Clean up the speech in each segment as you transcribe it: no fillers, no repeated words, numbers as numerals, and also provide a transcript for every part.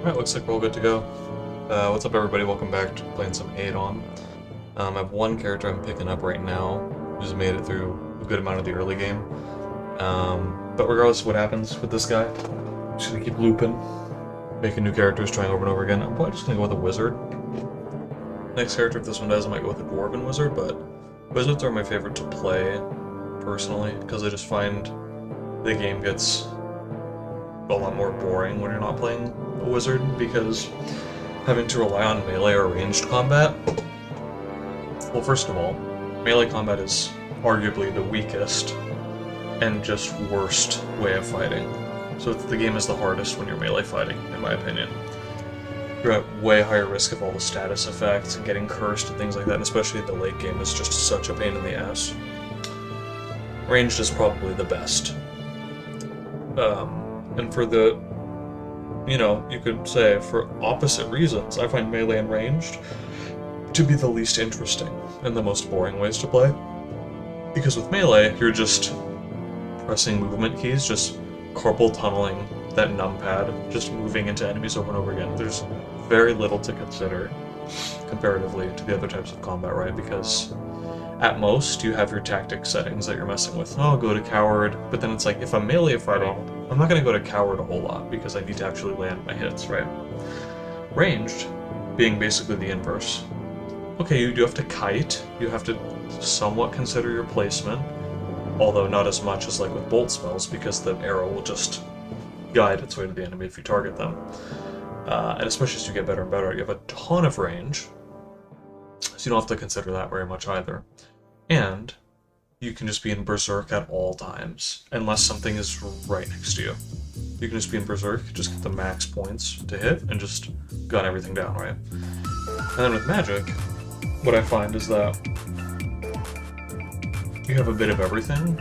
Alright, looks like we're all good to go. What's up everybody, welcome back to playing some ADoM. I have one character I'm picking up right now, who's made it through a good amount of the early game. But regardless of what happens with this guy, I'm just gonna keep looping, making new characters, trying over and over again. I'm probably just gonna go with a wizard. Next character, if this one does, I might go with a dwarven wizard, but wizards are my favorite to play, personally, because I just find the game gets a lot more boring when you're not playing a wizard, because having to rely on melee or ranged combat, well, first of all, melee combat is arguably the weakest and just worst way of fighting. So the game is the hardest when you're melee fighting, in my opinion. You're at way higher risk of all the status effects and getting cursed and things like that, and especially the late game is just such a pain in the ass. Ranged is probably the best. And for the, you could say for opposite reasons, I find melee and ranged to be the least interesting and the most boring ways to play. Because with melee, you're just pressing movement keys, just carpal tunneling that numpad, just moving into enemies over and over again. There's very little to consider comparatively to the other types of combat, right? Because at most, you have your tactic settings that you're messing with. Oh, go to coward, but then it's like, if I'm melee fighting, I'm not going to go to coward a whole lot, because I need to actually land my hits, right? Ranged, being basically the inverse. Okay, you do have to kite, you have to somewhat consider your placement, although not as much as like with bolt spells, because the arrow will just guide its way to the enemy if you target them. And especially as you get better and better, you have a ton of range, so you don't have to consider that very much either. And you can just be in Berserk at all times, unless something is right next to you. You can just be in Berserk, just get the max points to hit, and just gun everything down, right? And then with magic, what I find is that you have a bit of everything,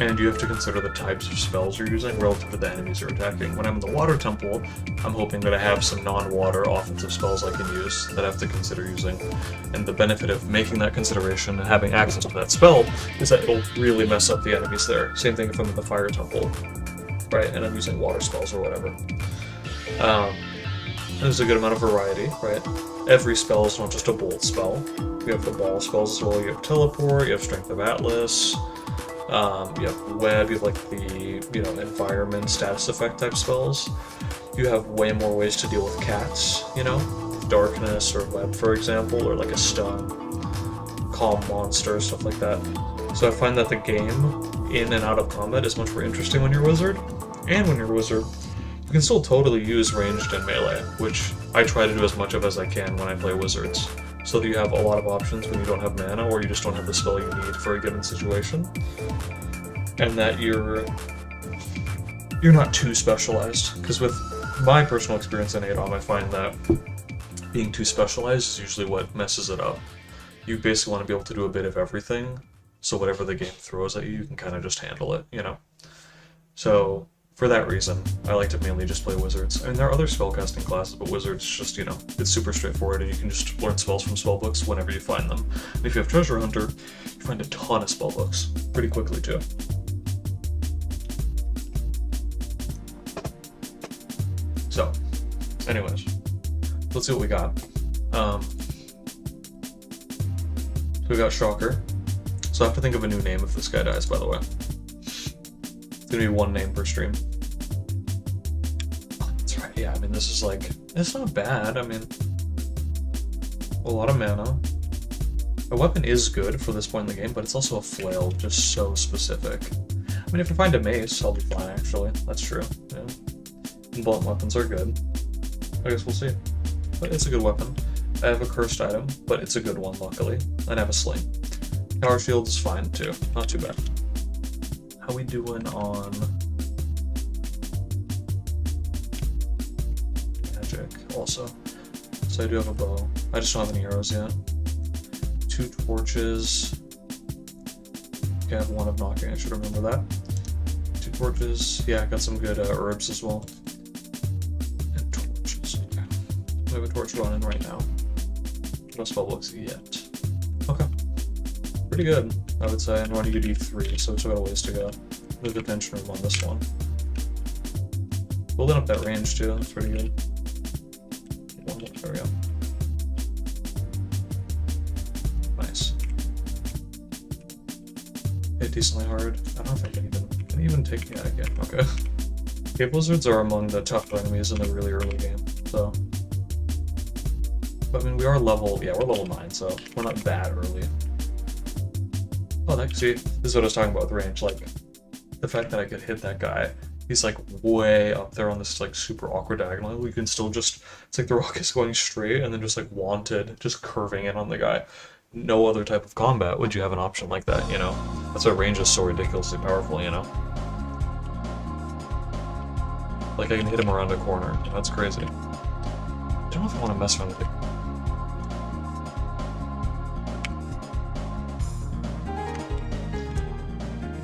and you have to consider the types of spells you're using relative to the enemies you're attacking. When I'm in the Water Temple, I'm hoping that I have some non-water offensive spells I can use that I have to consider using. And the benefit of making that consideration and having access to that spell is that it'll really mess up the enemies there. Same thing if I'm in the Fire Temple, right, and I'm using water spells or whatever. There's a good amount of variety, right? Every spell is not just a bolt spell. You have the ball spells as well, you have Teleport, you have Strength of Atlas, you have Web, you have like the, environment, status effect type spells. You have way more ways to deal with cats, Darkness or Web, for example, or like a Stun, Calm Monster, stuff like that. So I find that the game, in and out of combat, is much more interesting when you're Wizard. And when you're Wizard, you can still totally use ranged and melee, which I try to do as much of as I can when I play Wizards, so that you have a lot of options when you don't have mana, or you just don't have the spell you need for a given situation. And that you're not too specialized, because with my personal experience in ADoM, I find that being too specialized is usually what messes it up. You basically want to be able to do a bit of everything, so whatever the game throws at you, you can kind of just handle it, So, for that reason, I like to mainly just play Wizards. I mean, there are other spellcasting classes, but Wizards just, it's super straightforward, and you can just learn spells from spellbooks whenever you find them. And if you have Treasure Hunter, you find a ton of spellbooks, pretty quickly too. So, anyways, let's see what we got. So we got Shocker. So I have to think of a new name if this guy dies, by the way. It's gonna be one name per stream. Oh, that's right, yeah, I mean, this is like, it's not bad, I mean, a lot of mana. A weapon is good for this point in the game, but it's also a flail, just so specific. I mean, if I find a mace, I'll be fine, actually. That's true, yeah. And blunt weapons are good. I guess we'll see. But it's a good weapon. I have a cursed item, but it's a good one, luckily. And I have a sling. Power shield is fine, too. Not too bad. How we doing on magic also? So I do have a bow. I just don't have any arrows yet. 2 torches. Okay, I have 1 of knocking, I should remember that. 2 torches. Yeah, I got some good herbs as well. And torches, okay. We have a torch running right now. No spellbooks yet. Okay. Pretty good, I would say. I'm running to D3, so it's got a ways to go. There's a pinch room on this one. Building up that range too, that's pretty good. normal. There we go. Nice. Hit decently hard. I don't know if I can even take. Yeah, I can. Okay. Cave lizards are among the tough enemies in the really early game, so. But I mean, we are level. Yeah, we're level 9, so we're not that early. Oh, see, this is what I was talking about with range. Like, the fact that I could hit that guy. He's like way up there on this like super awkward diagonal. You can still just, it's like the rock is going straight and then just like wanted, just curving in on the guy. No other type of combat would you have an option like that, you know? That's why range is so ridiculously powerful, you know? Like I can hit him around a corner. That's crazy. I don't know if I want to mess around with it.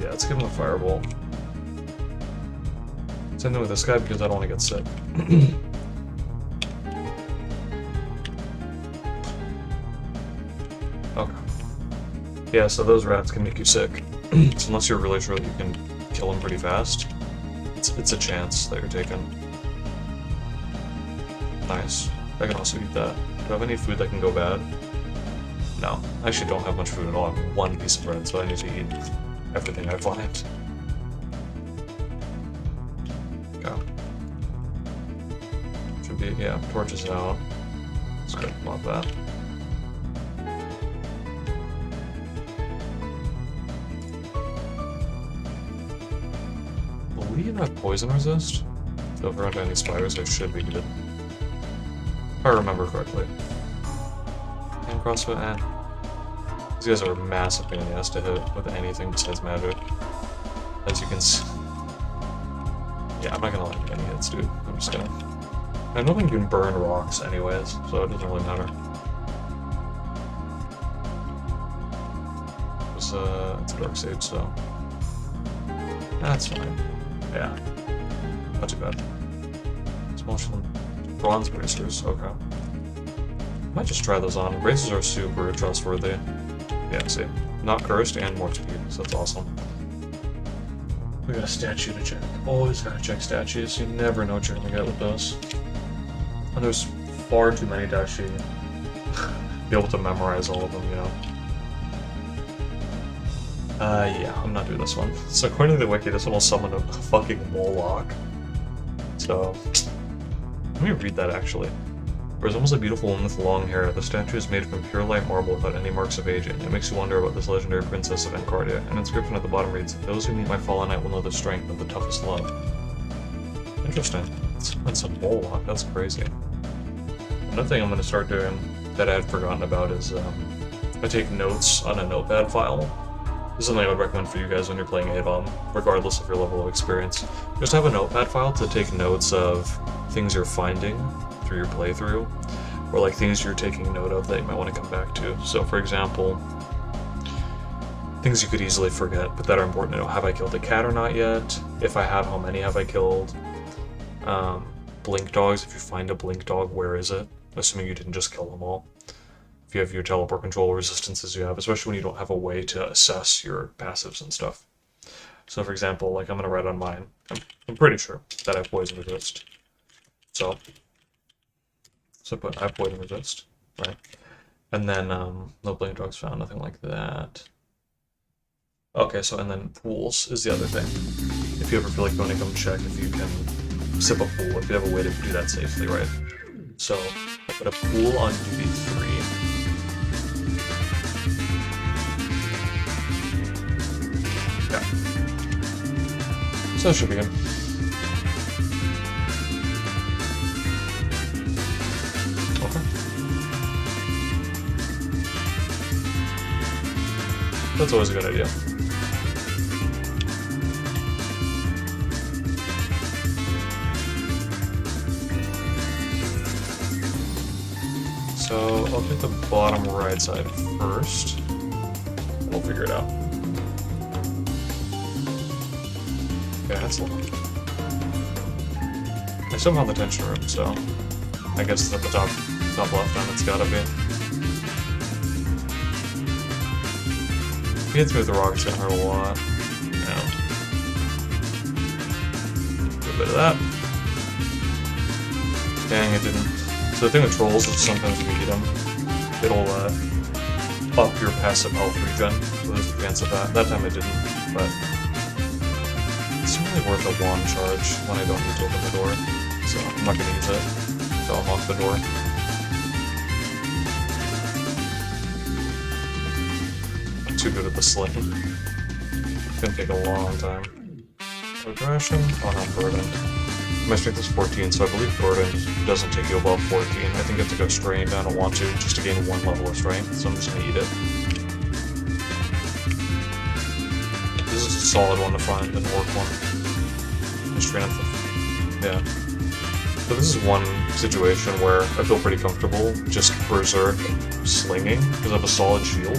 Yeah, let's give him a fireball. Same thing with this guy because I don't want to get sick. Okay. Yeah, so those rats can make you sick. So unless you're really sure that you can kill them pretty fast, it's a chance that you're taking. Nice. I can also eat that. Do I have any food that can go bad? No. I actually don't have much food at all. I have one piece of bread, so I need to eat everything I find. Yeah, torches out. Let's go about that. I believe I have poison resist. So if we're under any spiders, I should be good. If I remember correctly. And crossbow, these guys are a massive pain in the ass to hit with anything besides magic. As you can see. Yeah, I'm not gonna let any hits, dude. I'm just gonna. I don't think you can burn rocks anyways, so it doesn't really matter. It's a dark sage, so that's fine. Yeah, not too bad. Small bronze bracers, okay. Might just try those on. Bracers are super trustworthy. Yeah, see, not cursed and more speed, so that's awesome. We got a statue to check. Always gotta check statues. You never know what you're gonna get with those. And there's far too many to actually be able to memorize all of them, you know. Yeah, I'm not doing this one. So according to the wiki, this one will summon a fucking Moloch. So, let me read that actually. Resembles a beautiful woman with long hair. The statue is made from pure light marble without any marks of aging. It makes you wonder about this legendary princess of Encardia. An inscription at the bottom reads, "Those who meet my fallen knight will know the strength of the toughest love." Interesting. It's a Moloch, that's crazy. Another thing I'm going to start doing that I had forgotten about is I take notes on a notepad file. This is something I would recommend for you guys when you're playing ADoM, regardless of your level of experience. Just have a notepad file to take notes of things you're finding through your playthrough, or like things you're taking note of that you might want to come back to. So for example, things you could easily forget, but that are important to know. Have I killed a cat or not yet? If I have, how many have I killed? Blink dogs, if you find a blink dog, where is it? Assuming you didn't just kill them all. If you have your teleport control resistances you have, especially when you don't have a way to assess your passives and stuff. So for example, like I'm going to write on mine, I'm pretty sure that I have poison resist. So put I have poison resist, right? And then no blink dogs found, nothing like that. Okay, so and then pools is the other thing. If you ever feel like going to come check if you can sip a pool, if you have a way to do that safely, right? So I put a pool on UV3. Yeah. So that should be good. Okay. That's always a good idea. So I'll take the bottom right side first. We'll figure it out. Okay, that's long. I still found the tension room, so I guess it's at the top left, and it's gotta be. If he hits me with the rock, it's gonna hurt a lot. Yeah. Do a bit of that. Dang, it didn't. So So the thing with trolls is sometimes when you eat them, it'll up your passive health regen, so there's a chance of that. That time it didn't, but it's really worth a wand charge when I don't need to open the door, so I'm not going to use it to unlock the door. I'm too good at the sling. It's going to take a long time. Aggression? Oh no, Burden. My strength is 14, so I believe Burden doesn't take you above 14. I think you have to go strained. I don't want to, just to gain 1 level of strength, so I'm just gonna eat it. This is a solid one to find, an orc one. Strength. Yeah. So this is one situation where I feel pretty comfortable just berserk slinging, because I have a solid shield.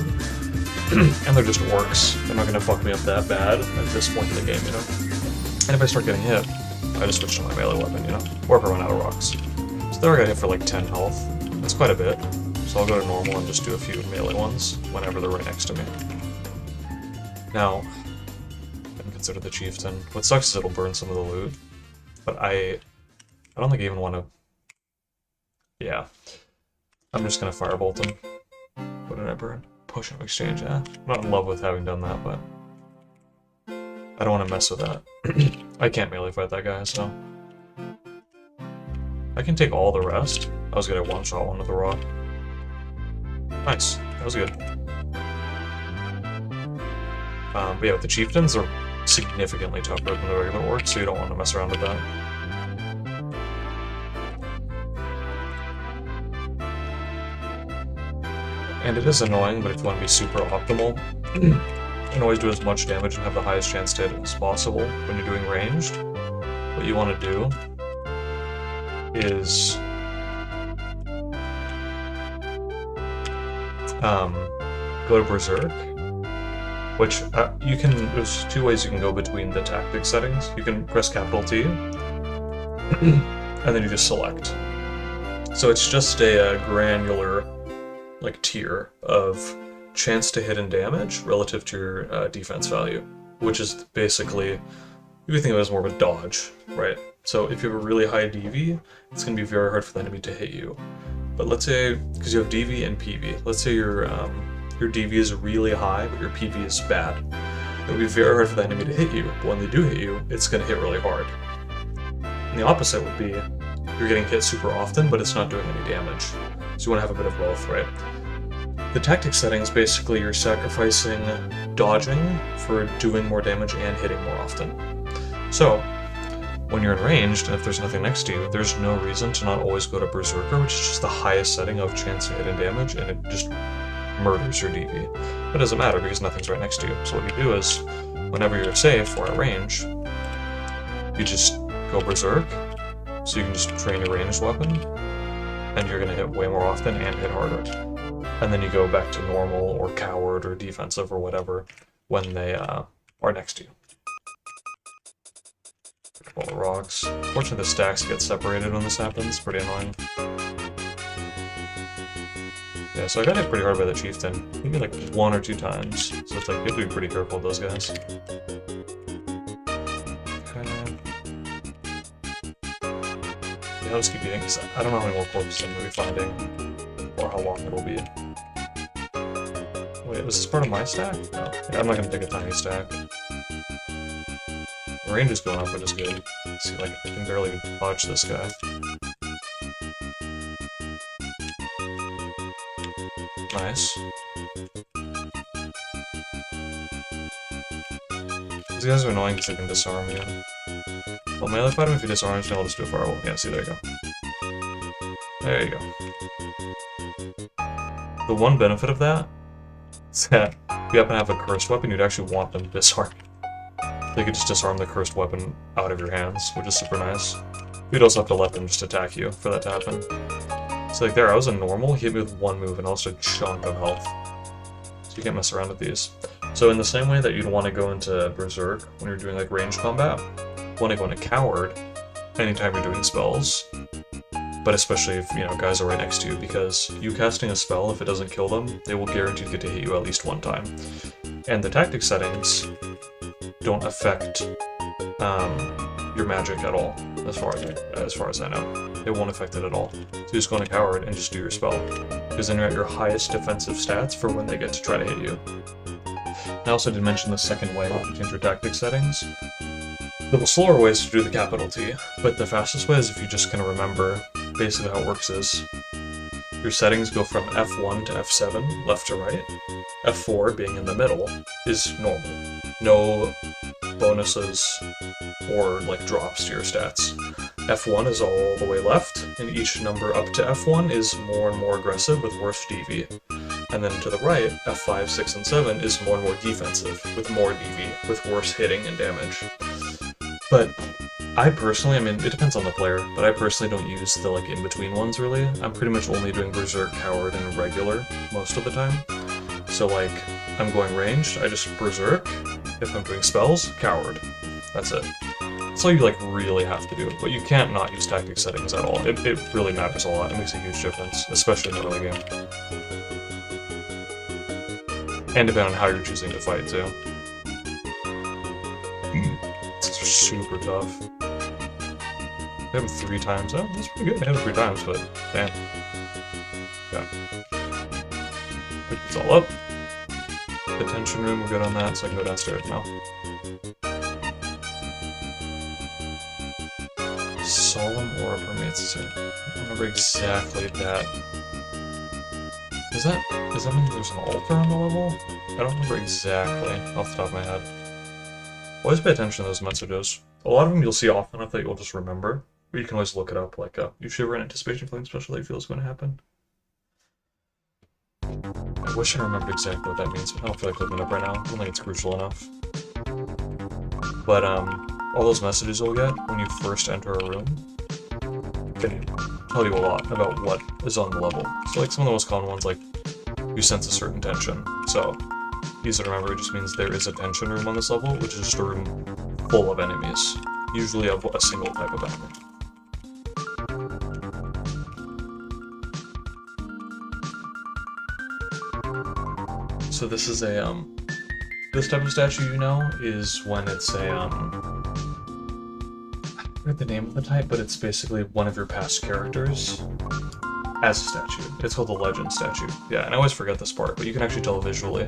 And they're just orcs. They're not gonna fuck me up that bad at this point in the game, you know? And if I start getting hit, I just switch to my melee weapon, you know? Or if I run out of rocks. So there I got hit for like 10 health. That's quite a bit. So I'll go to normal and just do a few melee ones whenever they're right next to me. Now, I can consider the chieftain. What sucks is it'll burn some of the loot. But I don't think I even want to... Yeah. I'm just gonna firebolt him. What did I burn? Potion of exchange, yeah. I'm not in love with having done that, but... I don't want to mess with that. I can't melee fight that guy, so... I can take all the rest. I was gonna one-shot one with a rock. Nice. That was good. But yeah, with the chieftains, they're significantly tougher than the regular orcs, so you don't want to mess around with that. And it is annoying, but if you want to be super optimal, and always do as much damage and have the highest chance to hit as possible when you're doing ranged, what you want to do is go to Berserk, which you can, there's 2 ways you can go between the tactic settings. You can press capital T, and then you just select. So it's just a granular like tier of chance to hit and damage relative to your defense value, which is basically, you can think of it as more of a dodge, right? So if you have a really high DV, it's going to be very hard for the enemy to hit you. But let's say, because you have DV and PV, let's say your DV is really high, but your PV is bad. It would be very hard for the enemy to hit you, but when they do hit you, it's going to hit really hard. And the opposite would be, you're getting hit super often, but it's not doing any damage. So you want to have a bit of both, right? The tactic settings, basically you're sacrificing dodging for doing more damage and hitting more often. So, when you're in ranged, and if there's nothing next to you, there's no reason to not always go to Berserker, which is just the highest setting of chance to hit and damage, and it just murders your DV. But it doesn't matter because nothing's right next to you. So what you do is, whenever you're safe or at range, you just go Berserk, so you can just train your ranged weapon, and you're going to hit way more often and hit harder. And then you go back to normal or coward or defensive or whatever when they are next to you. Pick up all the rocks. Fortunately, the stacks get separated when this happens. Pretty annoying. Yeah, so I got hit pretty hard by the chieftain. Maybe like 1 or 2 times. So it's like, you have to be pretty careful with those guys. Yeah, I'll just keep eating because I don't know how many more corpses I'm going to be finding. Or how long it'll be. Wait, was this part of my stack? No. Yeah, I'm not gonna take a tiny stack. The range is going up, which is good. See, like, I can barely dodge this guy. Nice. These guys are annoying because they can disarm you. Well, melee fight him if he disarms me, I'll just do a firewall. Yeah, see, there you go. There you go. The one benefit of that is that if you happen to have a cursed weapon, you'd actually want them disarmed. They could just disarm the cursed weapon out of your hands, which is super nice. You'd also have to let them just attack you for that to happen. So like there, I was a normal, he hit me with 1 move and also a chunk of health. So you can't mess around with these. So in the same way that you'd want to go into Berserk when you're doing like ranged combat, you want to go into Coward anytime you're doing spells. But especially if, you know, guys are right next to you, because you casting a spell, if it doesn't kill them, they will guaranteed get to hit you at least 1 time. And the tactic settings don't affect your magic at all. as far as I know. It won't affect it at all. So just go into Coward and just do your spell. Because then you're at your highest defensive stats for when they get to try to hit you. I also did mention the second way to change your tactic settings. The slower way is to do the capital T, but the fastest way is if you just kind of remember basically how it works is your settings go from F1 to F7, left to right. F4, being in the middle, is normal. No bonuses or like drops to your stats. F1 is all the way left, and each number up to F1 is more and more aggressive with worse DV. And then to the right, F5, 6, and 7 is more and more defensive, with more DV, with worse hitting and damage. But I personally, I mean, it depends on the player, but I personally don't use the like in-between ones really. I'm pretty much only doing Berserk, Coward, and Regular most of the time. So like, I'm going ranged, I just Berserk. If I'm doing spells, Coward. That's it. That's all you like really have to do, but you can't not use tactic settings at all. It really matters a lot. It makes a huge difference, especially in the early game. And depending on how you're choosing to fight too. It's super tough. I hit him 3 times. Oh, that's pretty good. I hit him 3 times, but damn. Yeah. Pick this all up. Detention room, we're good on that, so I can go downstairs now. Solemn aura permeates it. I don't remember exactly that. Does that mean there's an altar on the level? I don't remember exactly off the top of my head. Always pay attention to those messages. A lot of them you'll see often enough that you'll just remember. But you can always look it up, like, you shiver in anticipation for something special that you feel is going to happen. I wish I remembered exactly what that means, but I don't feel like looking it up right now. I don't think it's crucial enough. But, all those messages you'll get when you first enter a room can tell you a lot about what is on the level. So, like, some of the most common ones, like, you sense a certain tension. So, easy to remember, it just means there is a tension room on this level, which is just a room full of enemies. Usually of a single type of enemy. So this is a, this type of statue, you know, is when it's a, I forget the name of the type, but it's basically one of your past characters as a statue. It's called the legend statue. Yeah, and I always forget this part, but you can actually tell visually.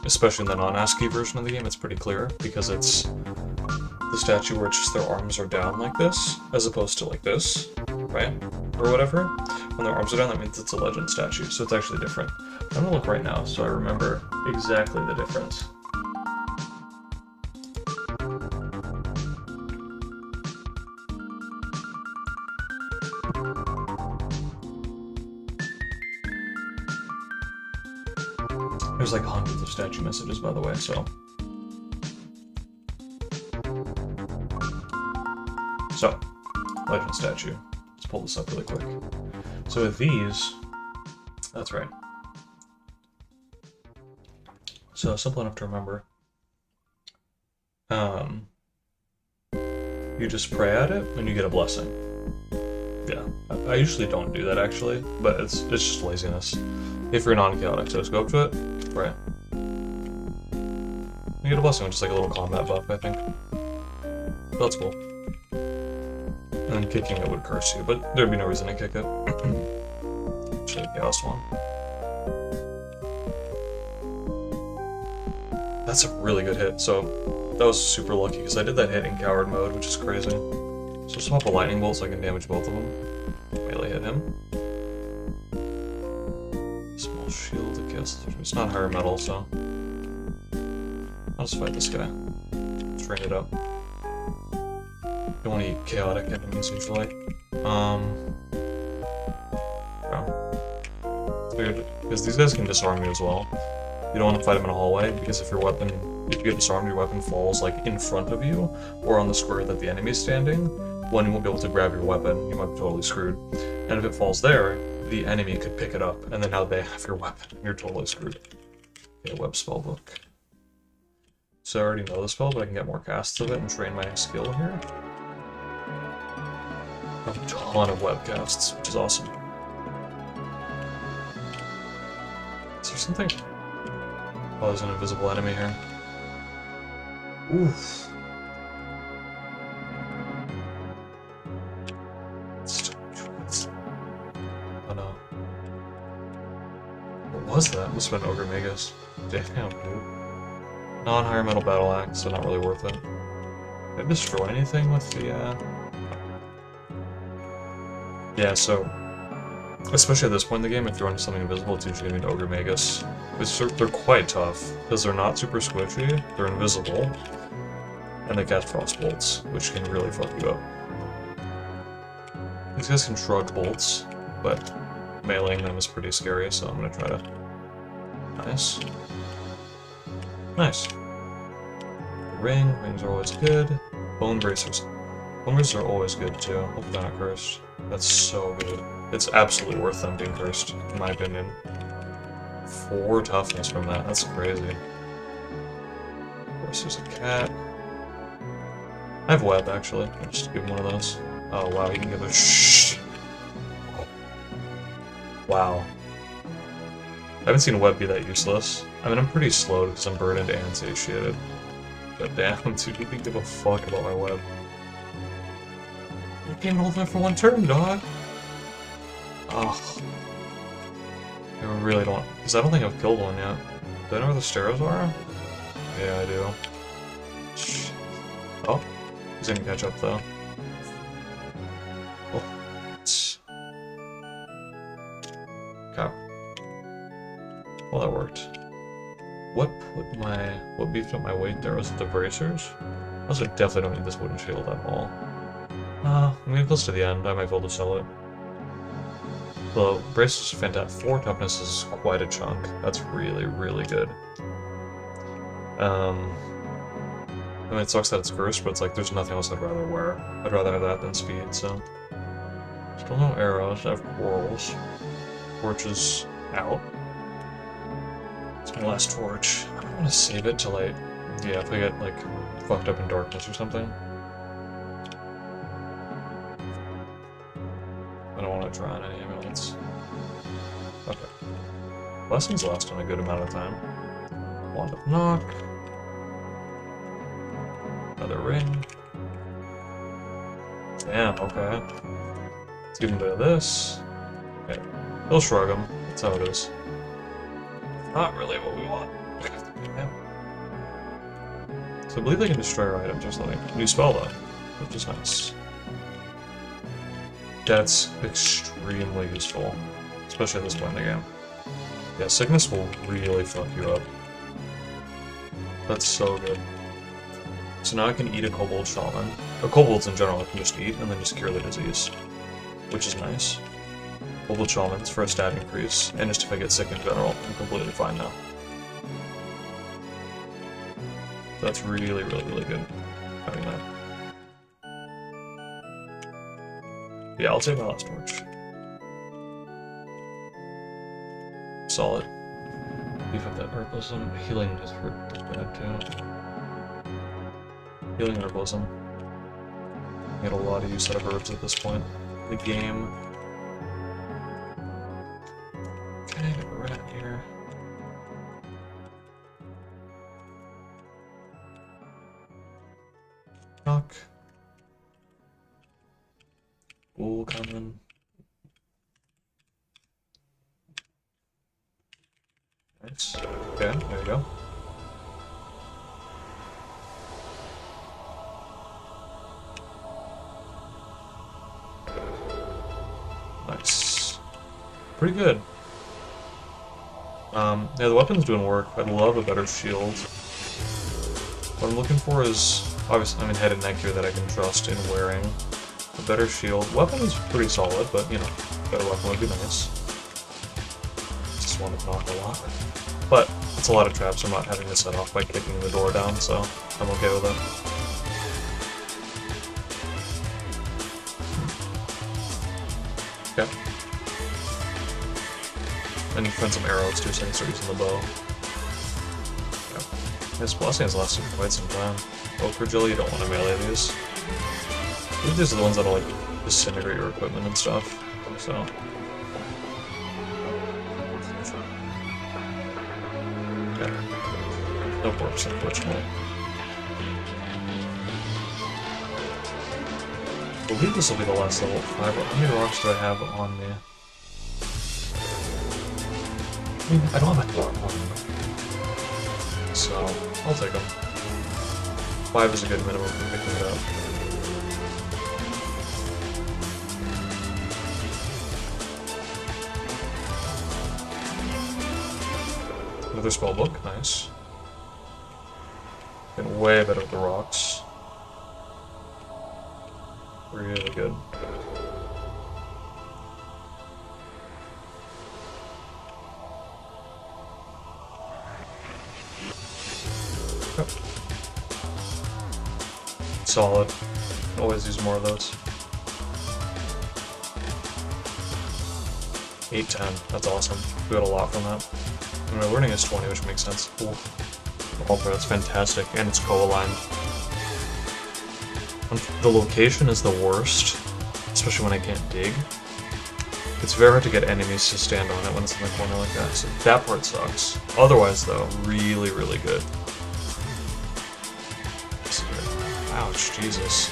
Especially in the non-ASCII version of the game, it's pretty clear, because it's the statue where it's just their arms are down like this, as opposed to like this, right? Or whatever. When their arms are down, that means it's a legend statue, so it's actually different. I'm gonna look right now, so I remember exactly the difference. There's like hundreds of statue messages, by the way, so. So, legend statue. Let's pull this up really quick. So with these, that's right. So simple enough to remember. You just pray at it and you get a blessing. Yeah, I usually don't do that actually, but it's just laziness. If you're non-chaotic, so just go up to it, pray. You get a blessing, which is like a little combat buff, I think. So that's cool. And then kicking it would curse you, but there'd be no reason to kick it. Actually, the chaos one. That's a really good hit, so that was super lucky, because I did that hit in Coward mode, which is crazy. So swap a lightning bolt so I can damage both of them. Melee hit him. Small shield to cast. It's not higher metal, so I'll just fight this guy. Train it up. Don't want to eat chaotic enemies usually. It's weird, because these guys can disarm you as well. You don't want to fight them in a hallway, because if you get disarmed, your weapon falls like in front of you, or on the square that the enemy is standing, one you won't be able to grab your weapon, you might be totally screwed. And if it falls there, the enemy could pick it up, and then now they have your weapon, you're totally screwed. Okay, web spell book. So I already know the spell, but I can get more casts of it and train my skill here. I have a ton of web casts, which is awesome. Is there something? Oh, there's an invisible enemy here. Oof. was that? Must have been Ogre Magus. Damn, dude. Non-higher metal battle axe, so not really worth it. Did I destroy anything with the, Yeah, so... Especially at this point in the game, if you're running something invisible, it's usually going to be an Ogre Magus. They're quite tough, because they're not super squishy, they're invisible, and they cast frost bolts, which can really fuck you up. These guys can shrug bolts, but meleeing them is pretty scary, so I'm going to try to... Nice. Nice. Rings are always good. Bone bracers. Bone bracers are always good too. Hope they're not cursed. That's so good. It's absolutely worth them being cursed, in my opinion. 4 toughness from that. That's crazy. Of course, there's a cat. I have web actually. I'll just give him one of those. Oh wow, you can give a shh. Wow. I haven't seen web be that useless. I mean, I'm pretty slow because I'm burdened and satiated. But damn, dude, you can give a fuck about my web. You can't hold that for 1 turn, dog! Ugh. I really don't... Because I don't think I've killed one yet. Do I know where the stairs are? Yeah, I do. Shh. Oh. He's gonna catch up, though. Oh. Okay. Well, that worked. What beefed up my weight there? Was it the bracers? Also, definitely don't need this wooden shield at all. I'm getting close to the end. I might be able to sell it. The bracers are fantastic. 4 toughness is quite a chunk. That's really, really good. I mean, it sucks that it's cursed, but it's like there's nothing else I'd rather wear. I'd rather have that than speed, so... Still no arrows. I have quarrels. Torch is out. It's my last torch. I don't want to save it till I... Yeah, if I get, like, fucked up in darkness or something. I don't want to draw on any amulets. Okay. Blessings last on a good amount of time. Wand of Knock. Another ring. Damn, okay. Let's give him a bit of this. Okay. He'll shrug him. That's how it is. Not really what we want. So I believe they can destroy our items or something. New spell though, which is nice. That's extremely useful, especially at this point in the game. Yeah, sickness will really fuck you up. That's so good. So now I can eat a kobold shaman. Or kobolds in general I can just eat and then just cure the disease, which is nice. Kobold shamans for a stat increase, and just if I get sick in general, I'm completely fine now. So that's really, really, really good having that. Yeah, I'll take my last torch. Solid. Beef up that herbalism. Healing just hurt bad too. Healing herbalism. Get a lot of use out of herbs at this point. The game. Can I get a rat here? Knock. Ghoul coming. Nice. Okay, there you go. Nice. Pretty good. Yeah, the weapon's doing work. I'd love a better shield. What I'm looking for is, obviously, I mean, head and neck here that I can trust in wearing. A better shield. Weapon is pretty solid, but, you know, better weapon would be nice. Just want to knock a lot. But it's a lot of traps I'm not having to set off by kicking the door down, so I'm okay with it. Okay. And you find some arrows too, so I can start using the bow. Okay. This blessing has lasted for quite some time. Ochre Jelly, you don't want to melee these. I think these are the ones that'll, like, disintegrate your equipment and stuff, so... Okay. No corpse, unfortunately. I believe this will be the last level 5. How many rocks do I have on me? I mean, I don't have a ton, so I'll take them. 5 is a good minimum for picking it up. Another spell book, nice. Getting way better with the rocks. Really good. Yep. Solid. Always use more of those. 810, that's awesome. We got a lot from that. And my learning is 20, which makes sense. Cool. Ultra, that's fantastic, and it's co-aligned. The location is the worst, especially when I can't dig. It's very hard to get enemies to stand on it when it's in the corner like that, so that part sucks. Otherwise, though, really, really good. Ouch, Jesus.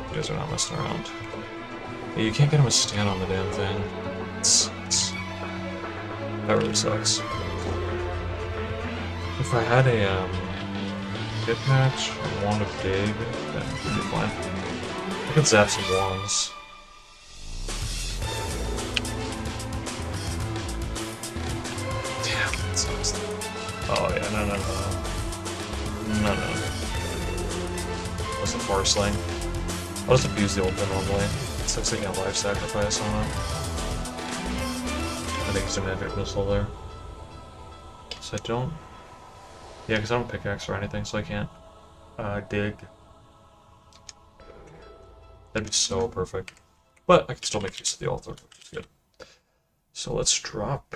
You guys are not messing around. Yeah, you can't get him to stand on the damn thing. It sucks. That really sucks. If I had a, hit match, a wand of dig, then it would be fine. I could zap some wands. Damn, that sucks. Oh yeah, no. No. That's a far sling. I'll just abuse the ultimate normally. It sucks taking a life sacrifice on it. I think it's a magic missile there. So I don't... Yeah, because I don't pickaxe or anything, so I can't dig. That'd be so perfect. But I can still make use of the altar, which is good. So let's drop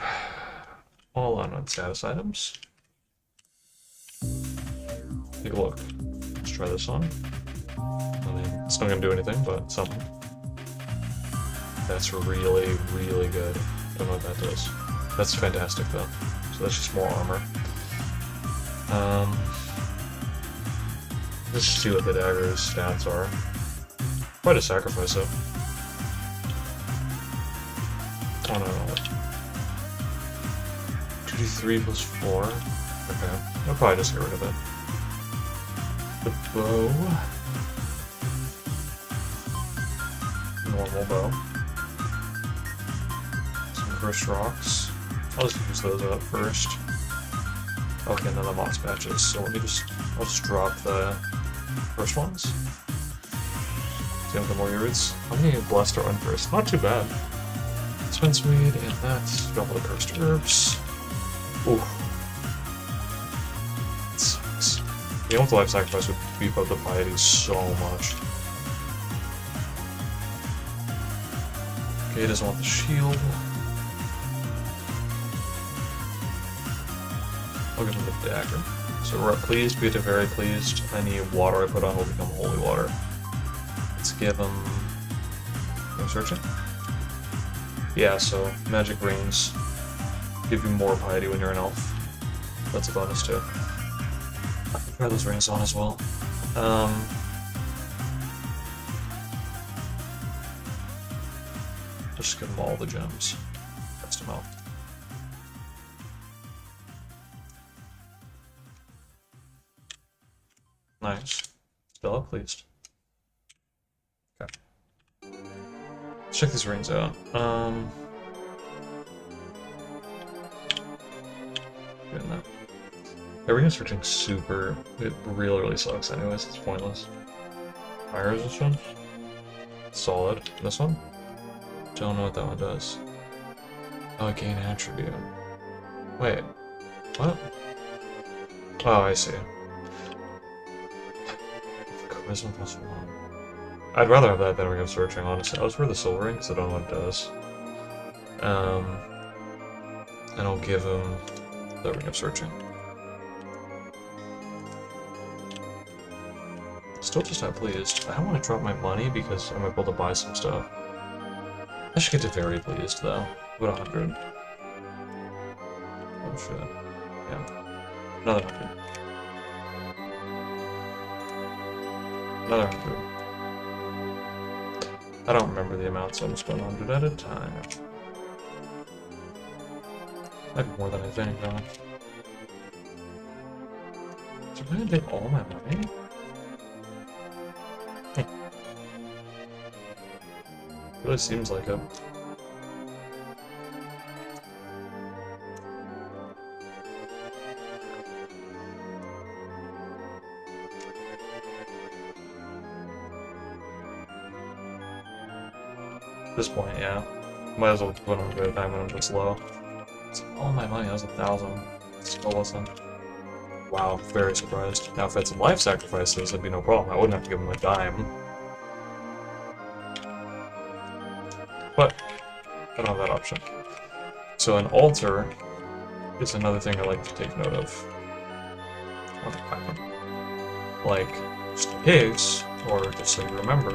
all on status items. Take a look. Let's try this on. I mean, it's not going to do anything, but something. That's really, really good. Don't know what that does. That's fantastic, though. So that's just more armor. Let's see what the dagger's stats are. Quite a sacrifice, though. Oh no. 2d3 plus 4. Okay. I'll probably just get rid of it. The bow. Normal bow. Some cursed rocks. I'll just use those up first. Okay, and then the moss patches. So I'll just drop the first ones. See how more roots. How many blessed or uncursed? Not too bad. Spence weed and that. Double the cursed herbs. Ooh. It sucks. The ultimate life sacrifice would beef up the piety so much. Okay, he doesn't want the shield. I'll give him the dagger. So we're pleased, be to very pleased. Any water I put on will become holy water. Let's give him... Can I search it? Yeah, so magic rings give you more piety when you're an elf. That's a bonus too. I'll try those rings on as well. Just give them all the gems. Rest them out. Nice. Still pleased. Okay. Let's check these rings out. Doing that. Everything searching super. It really sucks anyways, it's pointless. Fire resistance? Solid. This one? Don't know what that one does. Oh, gain attribute. Wait. What? Oh, I see. Charisma plus 1. I'd rather have that than Ring of Searching, honestly. I was for the Soul Ring, because I don't know what it does. And I'll give him the Ring of Searching. Still just not pleased. I don't want to drop my money because I'm able to buy some stuff. I should get to very pleased, though. About 100. Oh shit. Yeah. Another 100. Another 100. I don't remember the amount, so I'm just going 100 at a time. Might be more than I think, though. So I'm gonna take all my money? Really seems like it. At this point, yeah. Might as well put on a good time when I'm this low. It's all my money, that was 1,000. Still wasn't. Wow, very surprised. Now, if I had some life sacrifices, it'd be no problem. I wouldn't have to give him a dime. But I don't have that option. So an altar is another thing I like to take note of. Like, just in case, or just so you remember,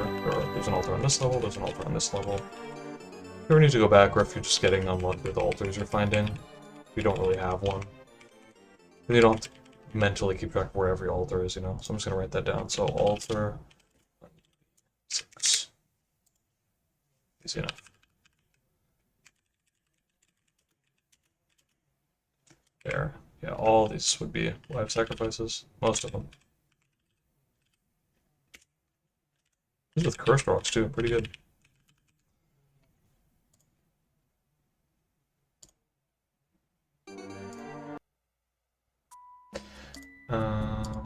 there's an altar on this level, there's an altar on this level. If you ever need to go back, or if you're just getting unlucky with the altars you're finding, you don't really have one. And you don't have to mentally keep track of where every altar is, you know? So I'm just going to write that down. So altar 6. Easy enough. There. Yeah, all these would be life sacrifices. Most of them. These with cursed rocks too, pretty good.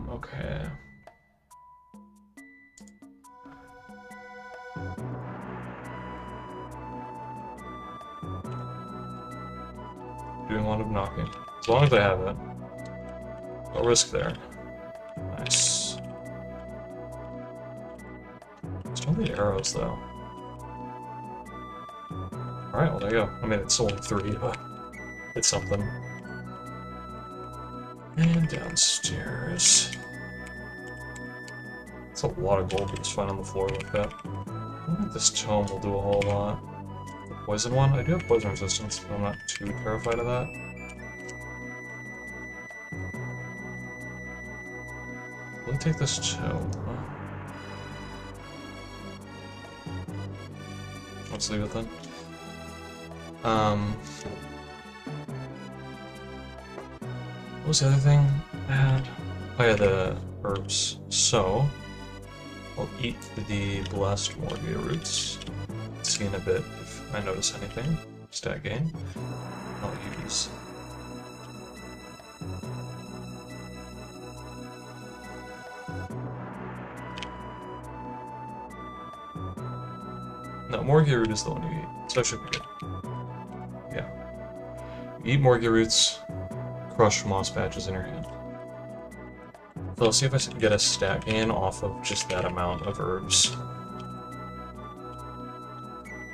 Okay. Doing a lot of knocking. As long as I have it. No risk there. Nice. Still need arrows though. Alright, well there you go. I mean, it's only 3, but it's something. And downstairs. That's a lot of gold to just find on the floor like that. I don't think this tome will do a whole lot. The poison one? I do have poison resistance, but I'm not too terrified of that. Will I take this tome? Huh? Let's leave it then. What was the other thing I had? Oh yeah, the herbs. So, I'll eat the blessed Morgia roots. See in a bit if I notice anything. Stat gain. I'll use. No, Morgia root is the one you eat, so that should be good. Yeah. You eat Morgia roots, crush moss patches in your hand. So I'll see if I can get a stat gain off of just that amount of herbs.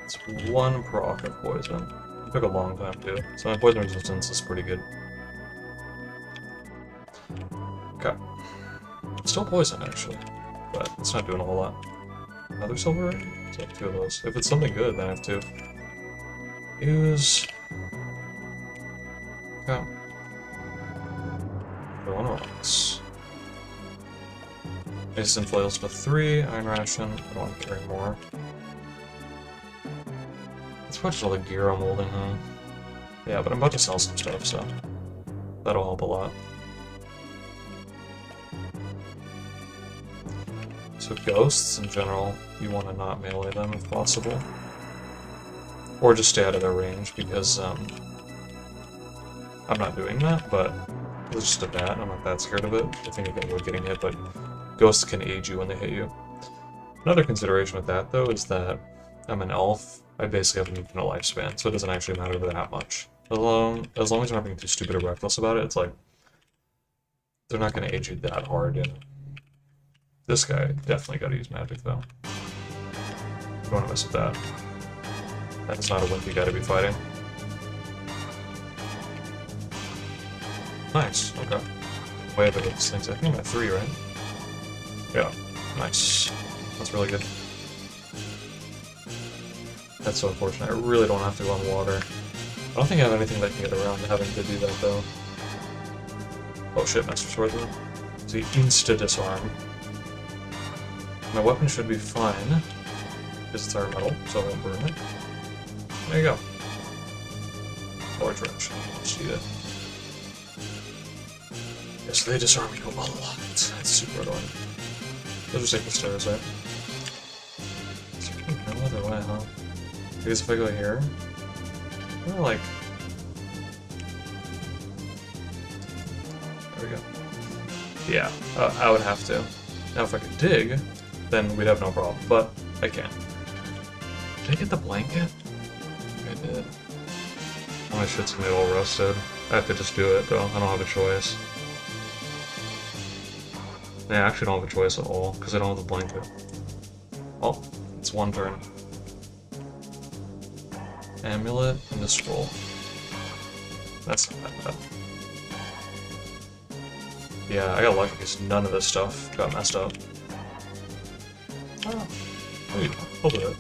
It's 1 proc of poison. It took a long time too, so my poison resistance is pretty good. Okay. Still poison actually, but it's not doing a whole lot. Another silver ring? It's like 2 of those. If it's something good, then I have 2. Use. Okay. Go on rocks. Instant flails to 3, iron ration, I don't want to carry more. It's probably just all the gear I'm holding, huh? Yeah, but I'm about to sell some stuff, so that'll help a lot. So ghosts, in general, you want to not melee them if possible. Or just stay out of their range, because I'm not doing that, but it's just a bat, I'm not that scared of it. I think I can avoid getting hit, but ghosts can aid you when they hit you. Another consideration with that, though, is that I'm an elf. I basically have an infinite lifespan, so it doesn't actually matter that much. As long as I'm not being too stupid or reckless about it, it's like, they're not going to aid you that hard. And this guy definitely got to use magic, though. You don't want to mess with that. That is not a wimpy guy to be fighting. Nice, okay. Way ahead of these things. I think I'm at 3, right? Yeah, nice. That's really good. That's so unfortunate. I really don't have to go on water. I don't think I have anything that can get around having to do that, though. Oh shit, Master Swordsman. So you insta-disarm. My weapon should be fine, because it's iron metal, so I won't burn it. There you go. Or direction. Just eat it. Yeah, so they disarm you a lot. That's super annoying. They'll just take the stairs, right? There's no other way, huh? Because if I go here, I'm like... There we go. Yeah, I would have to. Now if I could dig, then we'd have no problem, but I can't. Did I get the blanket? I did. My shit's gonna be all rusted. I have to just do it, though. I don't have a choice. Yeah, I actually don't have a choice at all, because I don't have the blanket. Oh, it's one turn. Amulet and the scroll. That's not that bad. Yeah, I got lucky because none of this stuff got messed up. Oh, wait, hold it.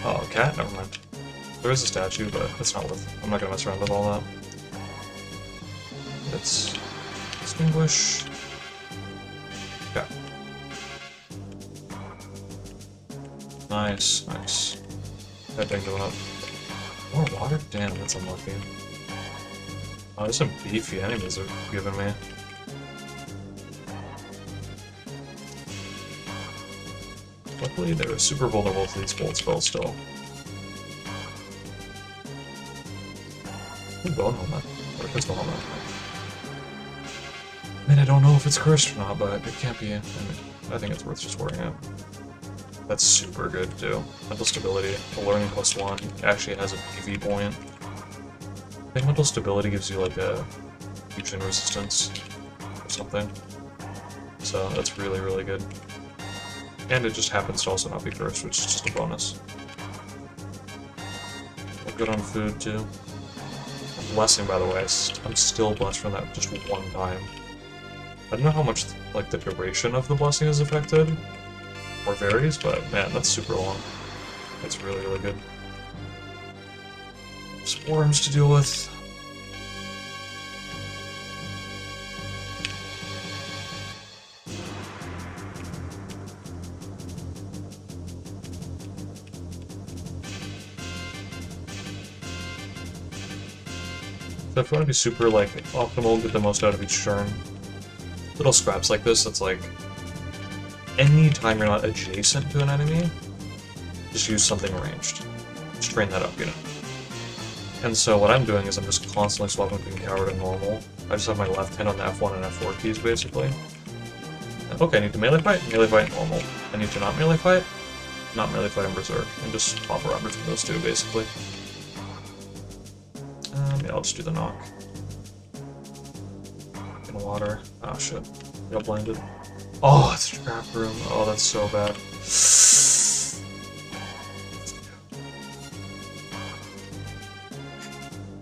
Oh, a cat? Never mind. There is a statue, but it's not worth it. I'm not gonna mess around with all that. Let's extinguish. Okay. Nice, nice. That thing going up. More water? Damn, that's unlucky. Oh, there's some beefy enemies they're giving me. Luckily, they're super vulnerable to these bolt spells still. Ooh, bone helmet. What if it's the helmet? I mean, I don't know if it's cursed or not, but it can't be. I think it's worth just wearing it. That's super good, too. Mental stability. The learning +1 actually has a PV point. I think mental stability gives you, like, a fusion resistance or something. So, that's really, really good. And it just happens to also not be cursed, which is just a bonus. We're good on food, too. Blessing, by the way. I'm still blessed from that just one time. I don't know how much, like, the duration of the blessing is affected, or varies, but, man, that's super long. It's really, really good. Swarms to deal with. So if you want to be super, like, optimal, get the most out of each turn, little scraps like this, that's like, anytime you're not adjacent to an enemy, just use something ranged. Just train that up, you know. And so what I'm doing is I'm just constantly swapping between coward and normal. I just have my left hand on the F1 and F4 keys, basically. Okay, I need to melee fight, normal. I need to not melee fight, and berserk. And just hop around between those two, basically. Yeah, I'll just do the knock. In the water. Oh shit. Got blinded. Oh, it's a trap room. Oh, that's so bad.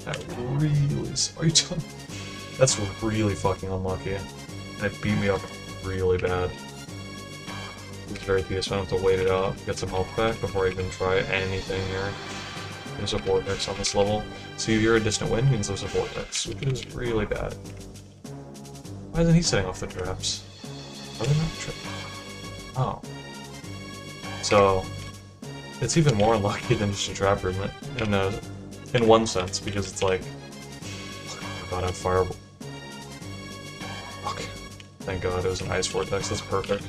That really... Are you done? That's really fucking unlucky. And it beat me up really bad. It's very tedious. I have to wait it out, get some health back before I even try anything here. There's a vortex on this level. So if you're a distant wind, means there's a vortex, which is really bad. Why isn't he setting off the traps? Are they not traps? Oh. So, it's even more unlucky than just a trap room in one sense, because it's like, oh god, I have fireball. Okay. Thank god it was an ice vortex, that's perfect.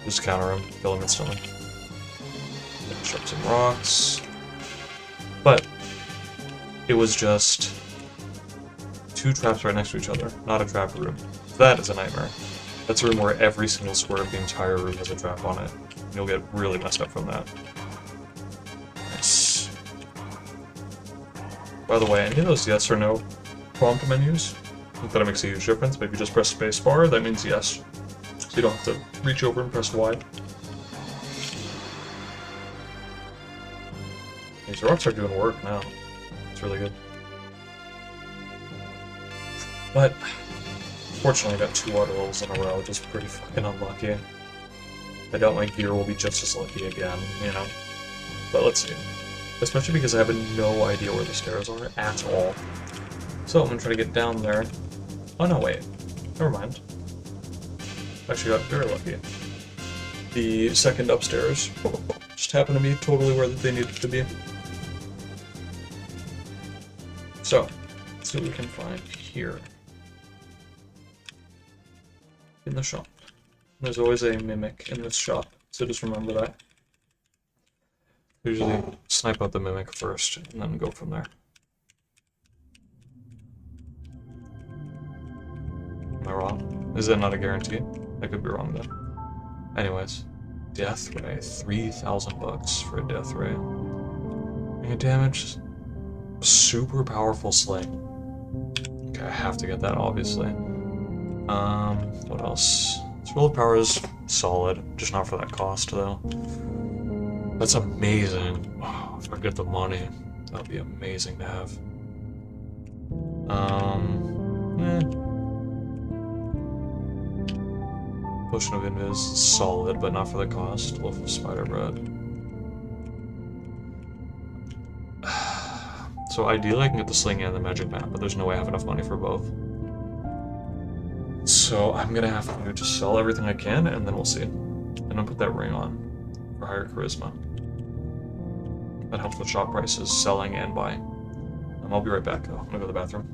Just counter him, kill him instantly. Sharp some rocks. But it was just two traps right next to each other, not a trap room. That is a nightmare. That's a room where every single square of the entire room has a trap on it. You'll get really messed up from that. Nice. By the way, any of those yes or no prompt menus, not that it makes a huge difference, but if you just press spacebar, that means yes. So you don't have to reach over and press Y. These rocks are doing work now. It's really good. But, fortunately I got 2 water levels in a row, which is pretty fucking unlucky. I doubt my gear will be just as lucky again, you know? But let's see. Especially because I have no idea where the stairs are at all. So I'm gonna try to get down there. Oh no, wait. Never mind. Actually got very lucky. The second upstairs just happened to be totally where they needed to be. So, let's see what we can find here. In the shop. There's always a mimic in this shop, so just remember that. Usually snipe out the mimic first, and then go from there. Am I wrong? Is that not a guarantee? I could be wrong though. Anyways, death ray, 3,000 bucks for a death ray. And damage, super powerful sling. Okay, I have to get that obviously. What else? Scroll of Power is solid, just not for that cost though. That's amazing. Oh, if I get the money, that would be amazing to have. Potion of Invis, solid, but not for the cost. Loaf of Spider Bread. So ideally I can get the Sling and the Magic Map, but there's no way I have enough money for both. So I'm gonna have to just sell everything I can, and then we'll see. And I'll put that ring on for higher charisma. That helps with shop prices, selling and buying. I'll be right back though. I'm gonna go to the bathroom.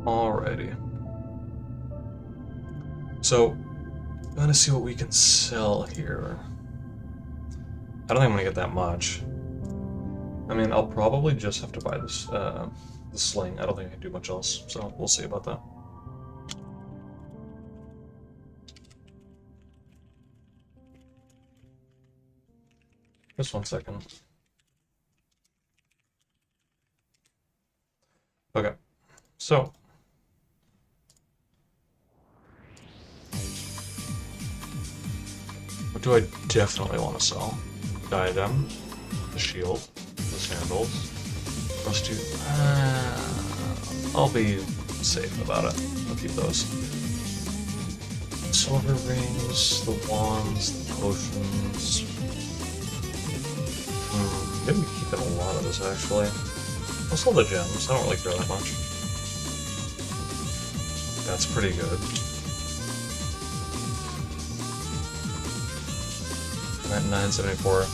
Alrighty. So, I'm gonna see what we can sell here. I don't think I'm gonna get that much. I mean, I'll probably just have to buy this, the sling. I don't think I can do much else, so we'll see about that. Just 1 second. Okay, so what do I definitely want to sell? Diadem, the shield, the sandals, rusty. I'll be safe about it. I'll keep those. Silver rings, the wands, the potions. I'm gonna be keeping a lot of this actually. I'll sell the gems. I don't really care that much. That's pretty good. I'm at 974.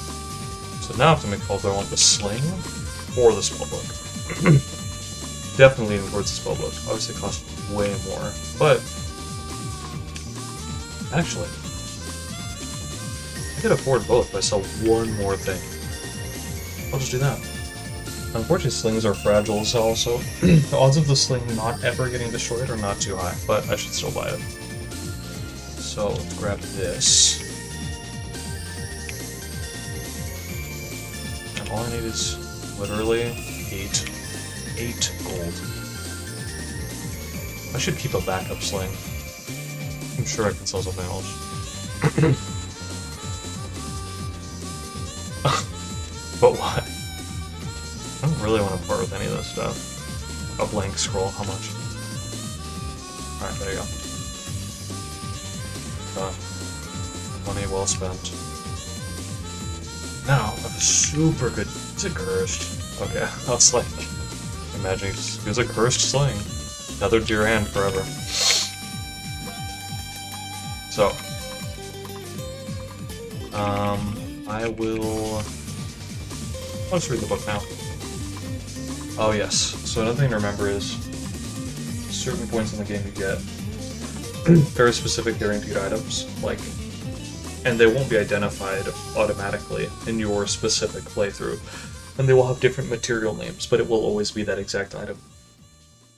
So now I have to make calls. Do I want the sling or the spellbook? Definitely leaning towards the spellbook. Obviously it costs way more, but actually I could afford both if I sell one more thing. I'll just do that. Unfortunately, slings are fragile as hell, so the odds of the sling not ever getting destroyed are not too high, but I should still buy it. So let's grab this. And all I need is literally 8 gold. I should keep a backup sling. I'm sure I can sell something else. But what? I don't really want to part with any of this stuff. A blank scroll, how much? Alright, there you go. Done. Money well spent. Now, I have a super good... Is it cursed? Okay, I was like... Imagine it was a cursed sling. Another dear hand forever. So, I will... I'll just read the book now. Oh yes, so another thing to remember is certain points in the game you get very specific guaranteed items, like, and they won't be identified automatically in your specific playthrough, and they will have different material names, but it will always be that exact item.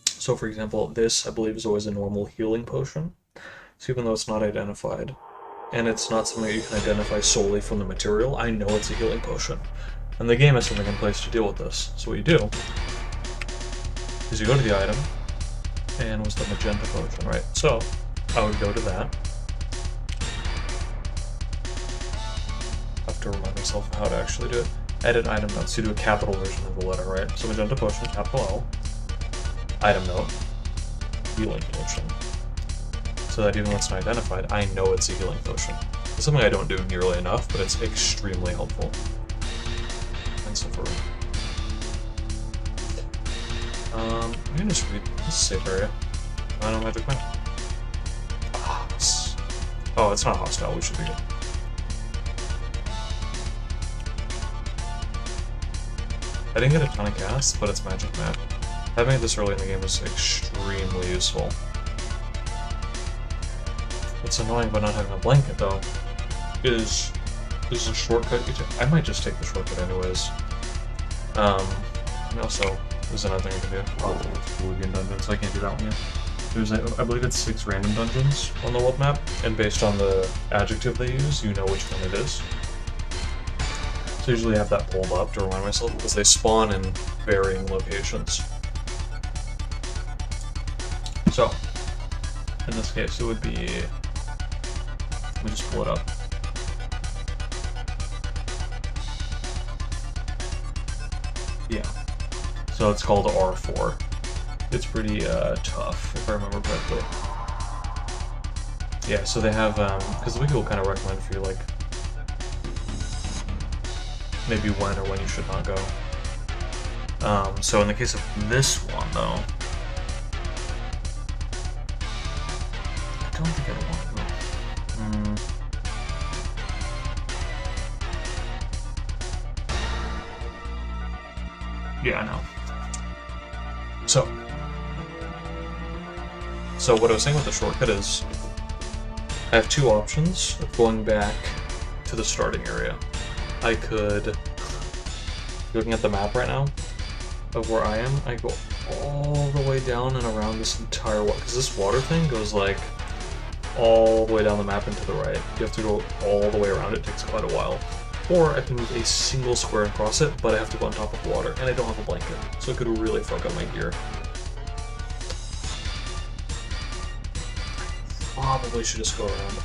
So for example, this, I believe, is always a normal healing potion, so even though it's not identified, and it's not something that you can identify solely from the material, I know it's a healing potion. And the game has something in place to deal with this. So what you do is you go to the item, and it was the magenta potion, right? So I would go to that. I have to remind myself of how to actually do it. Edit item notes, you do a capital version of the letter, right? So magenta potion, capital L, item note, healing potion. So that even when it's not identified, I know it's a healing potion. It's something I don't do nearly enough, but it's extremely helpful. And so for I'm gonna just read this safe area. I know magic map. Oh, it's not hostile, we should be good. I didn't get a ton of casts, but it's magic map. Having it this early in the game was extremely useful. What's annoying about not having a blanket, though, is there's a shortcut you take. I might just take the shortcut anyways. And also, there's another thing I can do. Oh, it's Bolivian dungeon, so I can't do that one yet. There's, I believe it's 6 random dungeons on the world map, and based on the adjective they use, you know which one it is. So I usually have that pulled up to remind myself, because they spawn in varying locations. So, in this case, it would be... Let me just pull it up. Yeah. So it's called R4. It's pretty tough, if I remember correctly. Yeah, so they have, because the wiki will kind of recommend for you, like, maybe when or when you should not go. So in the case of this one, though, I don't think I want to go. Yeah, I know. So what I was saying with the shortcut is, I have 2 options of going back to the starting area. I could, looking at the map right now, of where I am, I go all the way down and around this entire water, because this water thing goes like all the way down the map and to the right. You have to go all the way around, it takes quite a while. Or I can move a single square across it, but I have to go on top of water, and I don't have a blanket, so it could really fuck up my gear. Probably should just go around.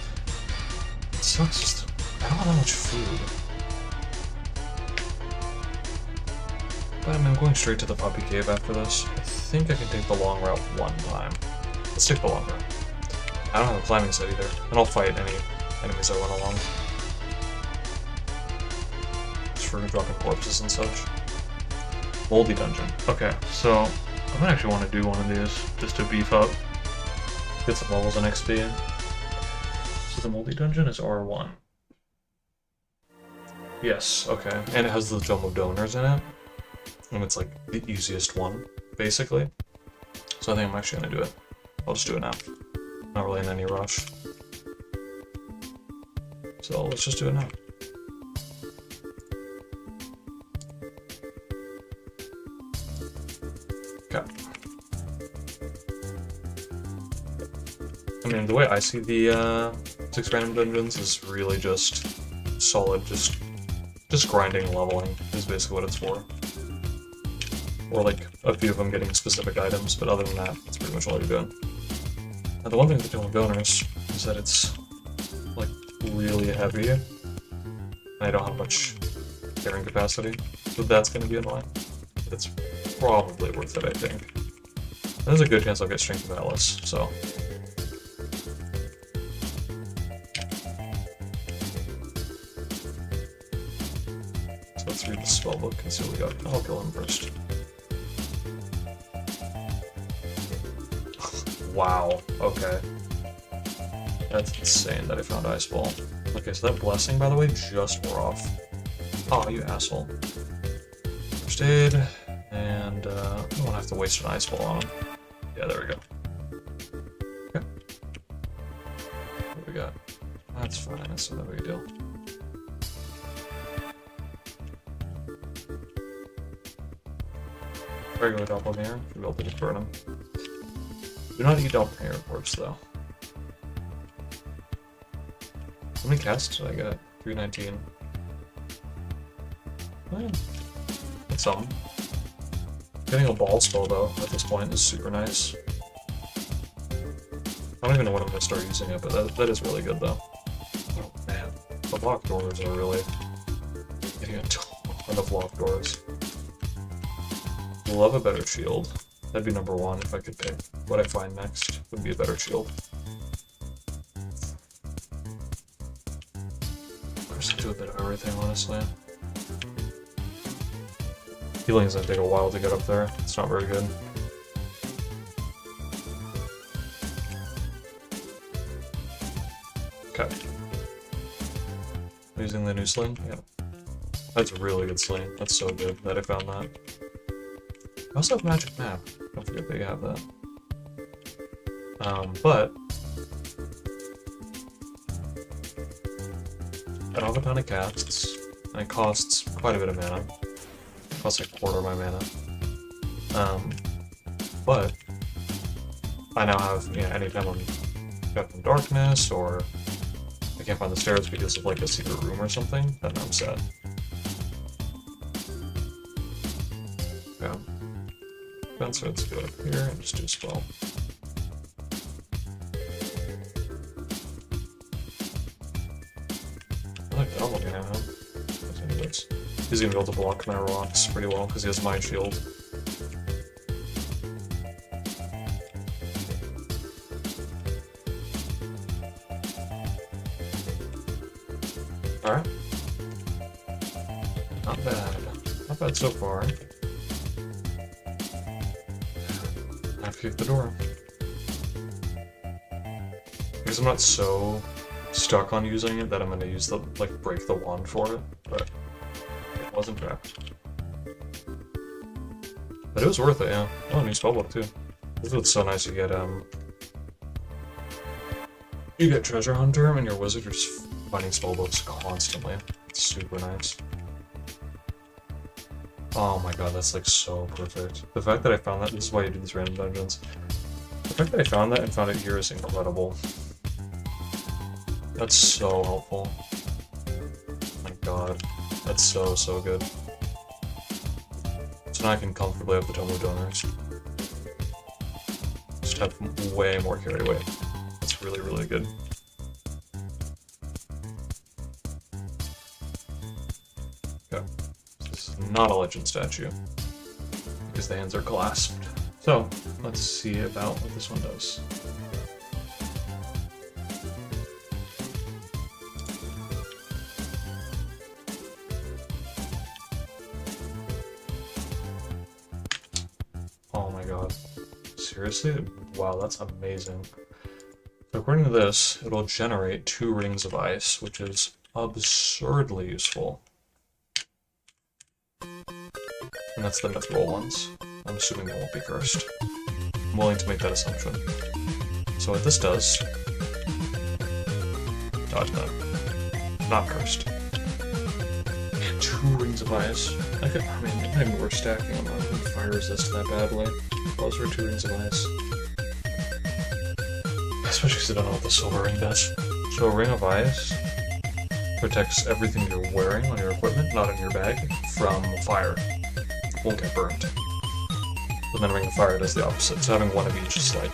It sucks, just, I don't have that much food. But I mean, I'm going straight to the puppy cave after this. I think I can take the long route one time. Let's take the long route. I don't have a climbing set either, and I'll fight any enemies I run along. Just for dropping corpses and such. Moldy dungeon. Okay, so I might actually want to do one of these just to beef up. Get some levels in XP. So the moldy dungeon is R1. Yes, okay. And it has the Dome of Donors in it. And it's like the easiest one, basically. So I think I'm actually gonna do it. I'll just do it now. Not really in any rush. So let's just do it now. Okay. I mean, the way I see the 6 random dungeons is really just solid, just grinding and leveling is basically what it's for. Or like a few of them getting specific items, but other than that, that's pretty much all you're doing. Now the one thing with the Dome of Donors is that it's like really heavy, and I don't have much carrying capacity, so that's going to be annoying. But it's probably worth it, I think. And there's a good chance I'll get Strength of Atlas, so... Let's read the spellbook and see what we got. I'll kill him first. Wow, okay. That's insane that I found Ice Ball. Okay, so that blessing, by the way, just wore off. Oh, you asshole. First aid, and I don't want to have to waste an ice ball on him. Yeah, there we go. Okay. What do we got? That's fine, that's not a big deal. Regular doppelganger, should be able to burn him. Do not eat doppelganger corpse, though. How many casts did I get? 319. Oh, yeah. That's something. Getting a ball spell, though, at this point is super nice. I don't even know when I'm going to start using it, but that is really good, though. Oh, man. The locked doors are really getting a ton of locked doors. Love a better shield. That'd be number one if I could pick. What I find next would be a better shield. Just do a bit of everything, honestly. Healing's gonna take a while to get up there. It's not very good. Okay. Using the new sling? Yeah. That's a really good sling. That's so good that I found that. I also have magic map. Don't forget that you have that. But I don't have a ton of casts, and it costs quite a bit of mana. It costs like a quarter of my mana. But I now have, you know, anytime I'm got from darkness, or I can't find the stairs because of like a secret room or something, then I'm set. Yeah. So let's go up here and just do a spell. I like that looking at him. He's gonna be able to block my rocks pretty well because he has my shield. Alright. Not bad. Not bad so far. I have to kick the door. Because I'm not so stuck on using it that I'm gonna use the, like, break the wand for it, but it wasn't trapped. But it was worth it, yeah. Oh, a new spellbook too. This is what's so nice, you get Treasure Hunter and your wizard are just finding spellbooks constantly. It's super nice. Oh my god, that's like so perfect. The fact that I found that, this is why you do these random dungeons. The fact that I found that and found it here is incredible. That's so helpful. Oh my god. That's so, so good. So now I can comfortably have the Tome of Donors. Just have way more carry weight. That's really, really good. Okay. This is not a legend statue, because the hands are clasped. So, let's see about what this one does. Oh my god. Seriously? Wow, that's amazing. So according to this, it'll generate 2 rings of ice, which is absurdly useful. And that's the mithril ones. I'm assuming they won't be cursed. I'm willing to make that assumption. So what this does... dodge that. Not cursed. And 2 rings of ice. I mean, not even worth stacking them. I wouldn't fire resist that badly. Those are 2 rings of ice. Especially because I don't know what the silver ring does. So a ring of ice protects everything you're wearing on your equipment, not in your bag, from fire. Won't get burned. But then a ring of fire does the opposite, so having one of each is like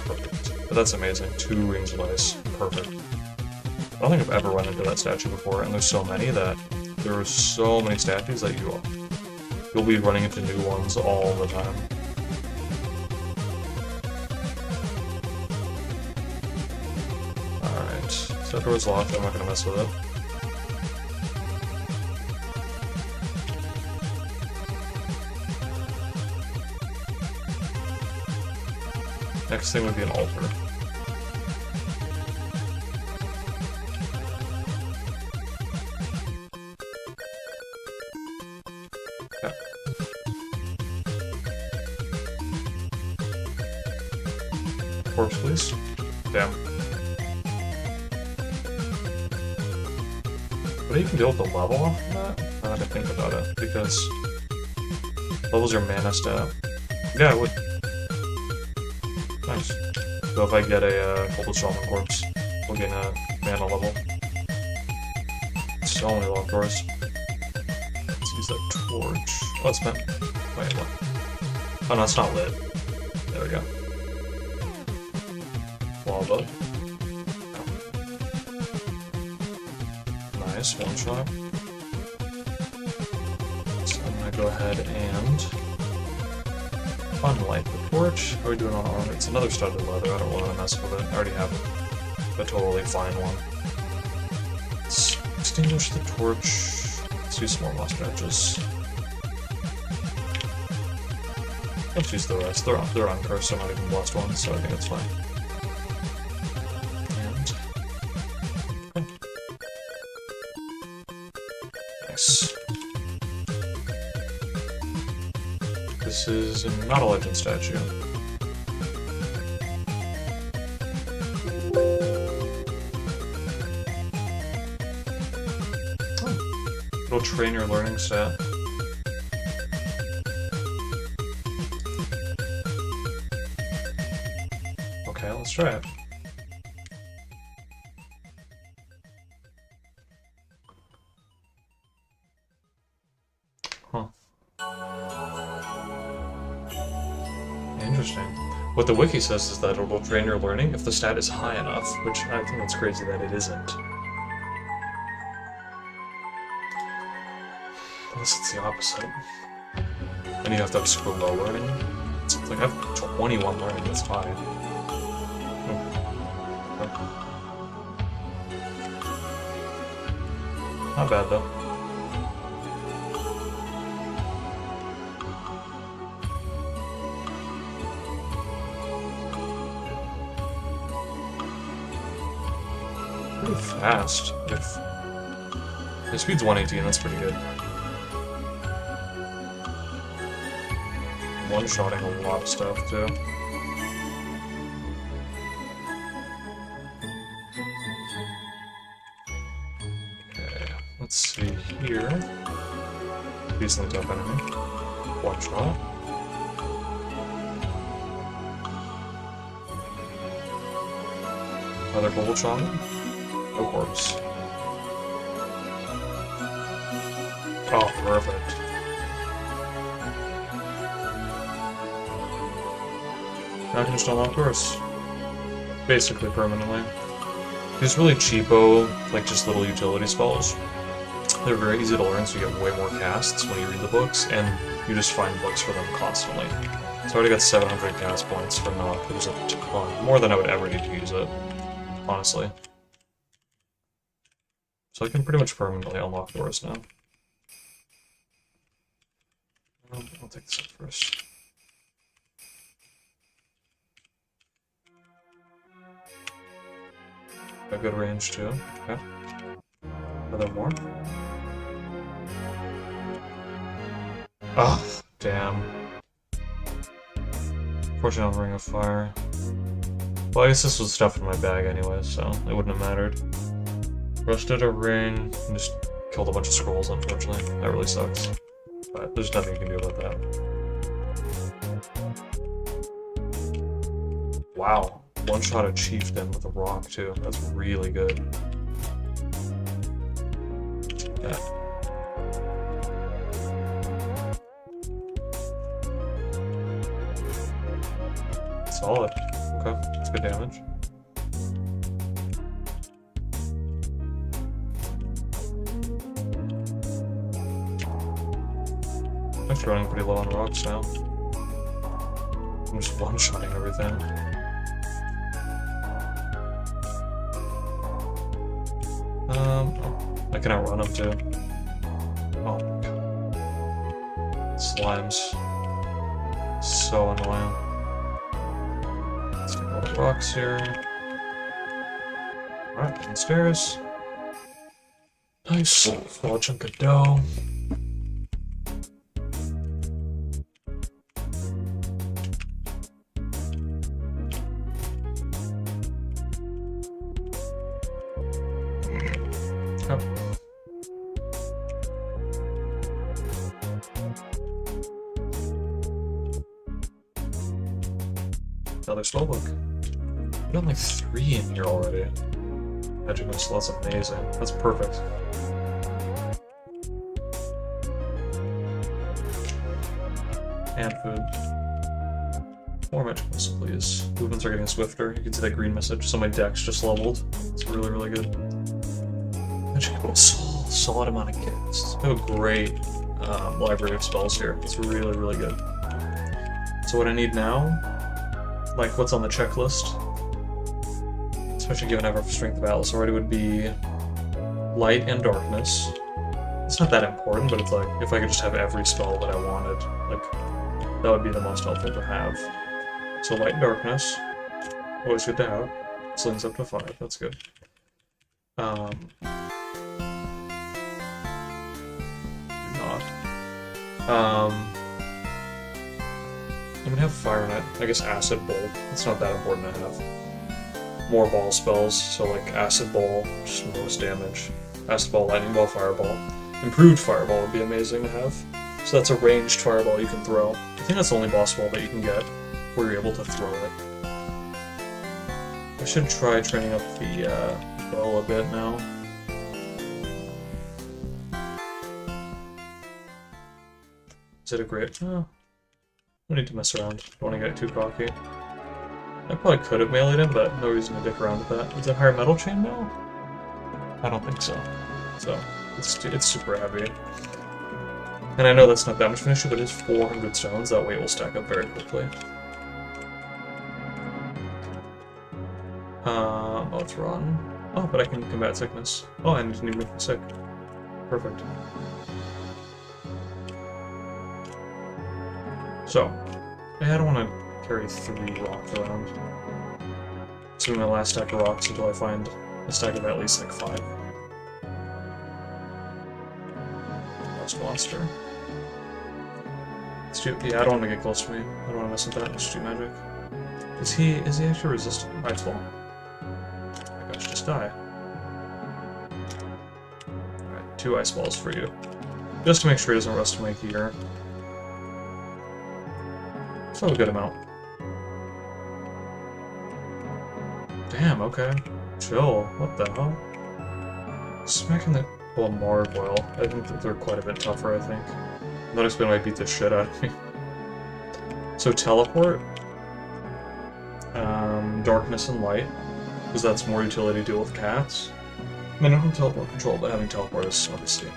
perfect. But that's amazing. 2 rings of ice. Perfect. I don't think I've ever run into that statue before, and there's so many that there are so many statues that you'll be running into new ones all the time. Alright, so that door's locked, I'm not gonna mess with it. Next thing would be an altar. corpse, please. Damn. But you can deal with the level off of that? I have to think about it, because levels your mana stat. Yeah, it would. Nice. So if I get a Global Shaman Corpse, we'll gain a mana level. So many locked doors. Let's use that torch. Oh, it's meant. Wait, what? Oh no, it's not lit. There we go. Lava. Nice, one shot. So I'm gonna go ahead and unlight the torch. How are we doing on armor? It's another studded leather. I don't want to mess with it. I already have a totally fine one. Let's extinguish the torch. Let's use some more moss branches. Let's use the rest. They're uncursed, they're not even blessed ones, so I think it's fine. And okay. Nice. This is not a legend statue. Oh. It'll train your learning stat. Okay, let's try it. Huh. Interesting. What the wiki says is that it will train your learning if the stat is high enough, which I think it's crazy that it isn't. Unless it's the opposite. And you have to have super low learning. It's like I have 21 learning, that's high. Not bad though. Pretty fast. If his speed's 118, that's pretty good. One-shotting a lot of stuff too. Let's see here. Decently tough enemy. One shot. Another Global Shaman. No corpse. Oh, perfect. Now I can just unlock doors. Basically permanently. These really cheapo, like just little utility spells. They're very easy to learn, so you get way more casts when you read the books, and you just find books for them constantly. So I already got 700 cast points for Knock, which is a ton. More than I would ever need to use it, honestly. So I can pretty much permanently unlock doors now. I'll take this up first. Got good range too. Okay. Are there more? Oh, damn. Fortunately, I'm Ring of Fire. Well, I guess this was stuff in my bag anyway, so it wouldn't have mattered. Rusted a ring, and just killed a bunch of scrolls, unfortunately. That really sucks. But there's nothing you can do about that. Wow. One-shot a chieftain with a rock, too. That's really good. Yeah. Solid. Okay, that's good damage. I'm actually running pretty low on rocks now. I'm just one-shotting everything. Oh, I can outrun them too. Oh, slimes. So annoying. Let's get all the rocks here. Alright, downstairs. Nice. Small chunk of dough. Another spellbook. We've done like 3 in here already. Magic missile, that's amazing. That's perfect. And food. More magic missile, please. Movements are getting swifter. You can see that green message. So my deck's just leveled. It's really, really good. Magic missile. Solid amount of gifts. We have a great library of spells here. It's really, really good. So what I need now, like what's on the checklist, especially given I have Strength of Atlas already, would be light and darkness. It's not that important, but it's like, if I could just have every spell that I wanted, like, that would be the most helpful to have. So light and darkness, always good to have. Slings up to 5, that's good. Do not. I'm gonna have Fire Net, I guess Acid Bolt. It's not that important to have. More ball spells, so like Acid Ball, just most damage. Acid Ball, Lightning Ball, Fireball. Improved Fireball would be amazing to have. So that's a ranged Fireball you can throw. I think that's the only boss ball that you can get where you're able to throw it. I should try training up the bow a bit now. Is it a great... Oh. I don't need to mess around. Don't want to get too cocky. I probably could have meleeed him, but no reason to dick around with that. Is it higher metal chain now? I don't think so. So, it's super heavy. And I know that's not that much of an issue, but it is 400 stones. That weight will stack up very quickly. Oh, it's rotten. Oh, but I can combat sickness. Oh, I didn't even make me sick. Perfect. So, I don't want to carry 3 rocks around. So my last stack of rocks until I find a stack of at least like 5. Lost monster. Yeah, I don't want to get close to me. I don't want to mess with that. Let's do magic. Is he actually resistant? Ice Ball. Oh my gosh, just die. Alright, 2 Ice Balls for you. Just to make sure he doesn't rust my gear. Still a good amount. Damn, okay. Chill. What the hell? Smacking the... Well, Margwell. I think that they're quite a bit tougher, I think. I'm not expecting I beat the shit out of me. So Teleport. Darkness and Light. Because that's more utility to deal with cats. I mean, I don't have Teleport control, but having Teleport is obviously...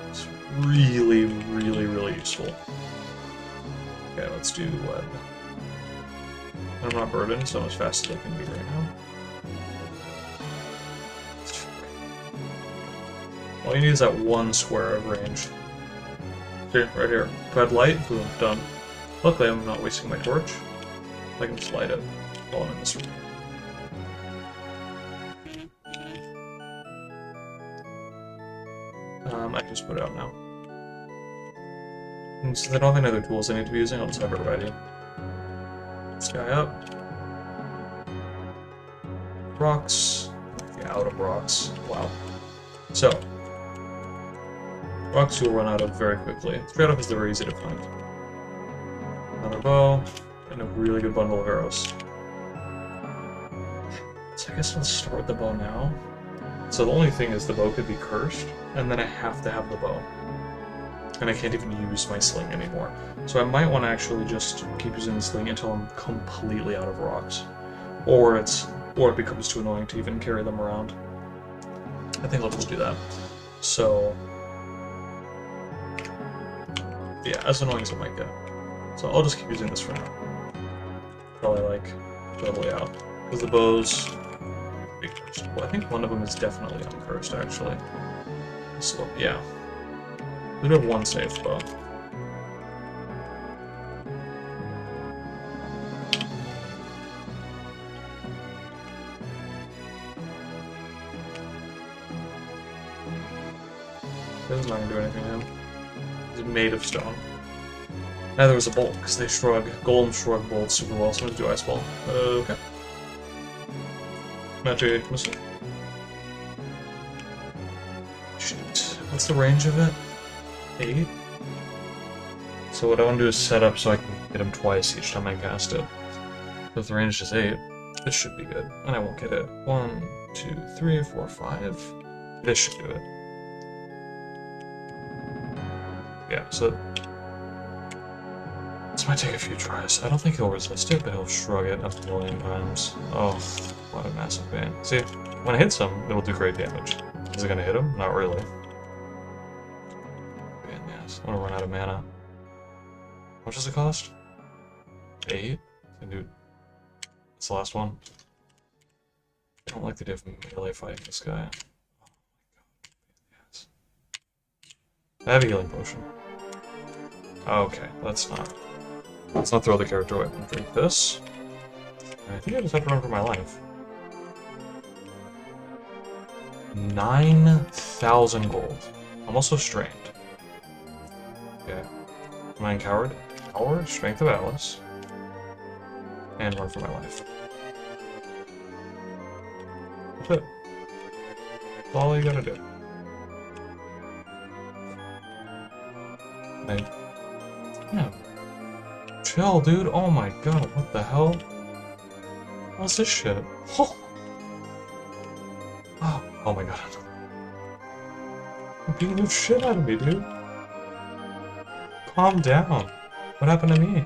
It's really, really, really useful. Okay, let's do Web. I'm not burdened, so I'm as fast as I can be right now. All you need is that 1 square of range. Okay, right here. If I had light, boom, done. Luckily, I'm not wasting my torch. I can just light it while I'm in this room. I can just put it out now. And since I don't have any other tools I need to be using, I'll just have it ready. This guy up. Rocks. Yeah, out of rocks. Wow. So, rocks you'll run out of very quickly. Trade-off is they're very easy to find. Another bow, and a really good bundle of arrows. So I guess let's start with the bow now. So the only thing is the bow could be cursed, and then I have to have the bow. And I can't even use my sling anymore. So I might want to actually just keep using the sling until I'm completely out of rocks. Or it becomes too annoying to even carry them around. I think I'll just do that. So, yeah, as annoying as it might get. So I'll just keep using this for now. Probably like totally out. Because the bows be cursed. Well, I think one of them is definitely uncursed actually. So yeah. We do have 1 safe bow. This is not gonna do anything to him. He's made of stone. Neither was a bolt, because they shrug. Golem shrug bolts super well, so I'm gonna do Ice Ball. Okay. Magic missile. Shoot. What's the range of it? 8? So what I want to do is set up so I can hit him twice each time I cast it. If the range is 8, this should be good. And I won't get it. 1, 2, 3, 4, 5. This should do it. Yeah, so this might take a few tries. I don't think he'll resist it, but he'll shrug it a million times. Oh, what a massive pain. See, when it hits him, it'll do great damage. Is it gonna hit him? Not really. Pain in the ass. I'm gonna run out of mana. How much does it cost? 8? Dude, it's the last one. I don't like the idea of melee fighting this guy. Oh my god. Yes. I have a healing potion. Okay, let's not throw the character away. I'm drink this. And I think I just have to run for my life. 9,000 gold. I'm also strained. Okay. Am I in coward? Coward, strength of Atlas. And run for my life. That's it. That's all you gotta do. Yeah. Chill, dude. Oh my god, what the hell? What's this shit? Oh, oh my god. You're beating the shit out of me, dude. Calm down. What happened to me?